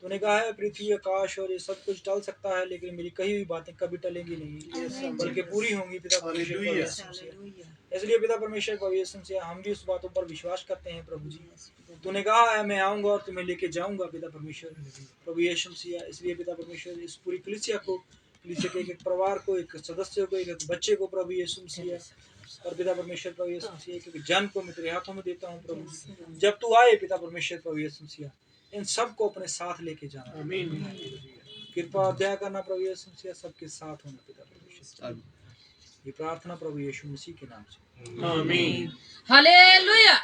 तूने कहा है पृथ्वी आकाश और ये सब कुछ टल सकता है लेकिन मेरी कही हुई बातें कभी टलेंगी नहीं बल्कि पूरी होंगी पिता परमेश्वर प्रभु यीशु मसीह। इसलिए पिता परमेश्वर प्रभु यीशु मसीह हम भी उस बातों पर विश्वास करते हैं प्रभु जी। तूने कहा है मैं आऊंगा और तुम्हें लेके जाऊंगा पिता परमेश्वर प्रभु यीशु मसीह। इसलिए पिता परमेश्वर इस पूरी कलीसिया को, कलीसिया के एक परिवार को, एक सदस्य को, एक बच्चे को प्रभु यीशु मसीह और पिता परमेश्वर प्रभु यीशु मसीह एक जन को मैं तेरे हाथों में देता हूँ प्रभु। जब तू आए पिता परमेश्वर प्रभु यीशु मसीह इन सब को अपने साथ लेके जाना। कृपा दया करना प्रभु यीशु मसीह, सबके साथ होना पिता परमेश्वर। ये प्रार्थना प्रभु यीशु मसीह के नाम से, आमीन। हालेलुया।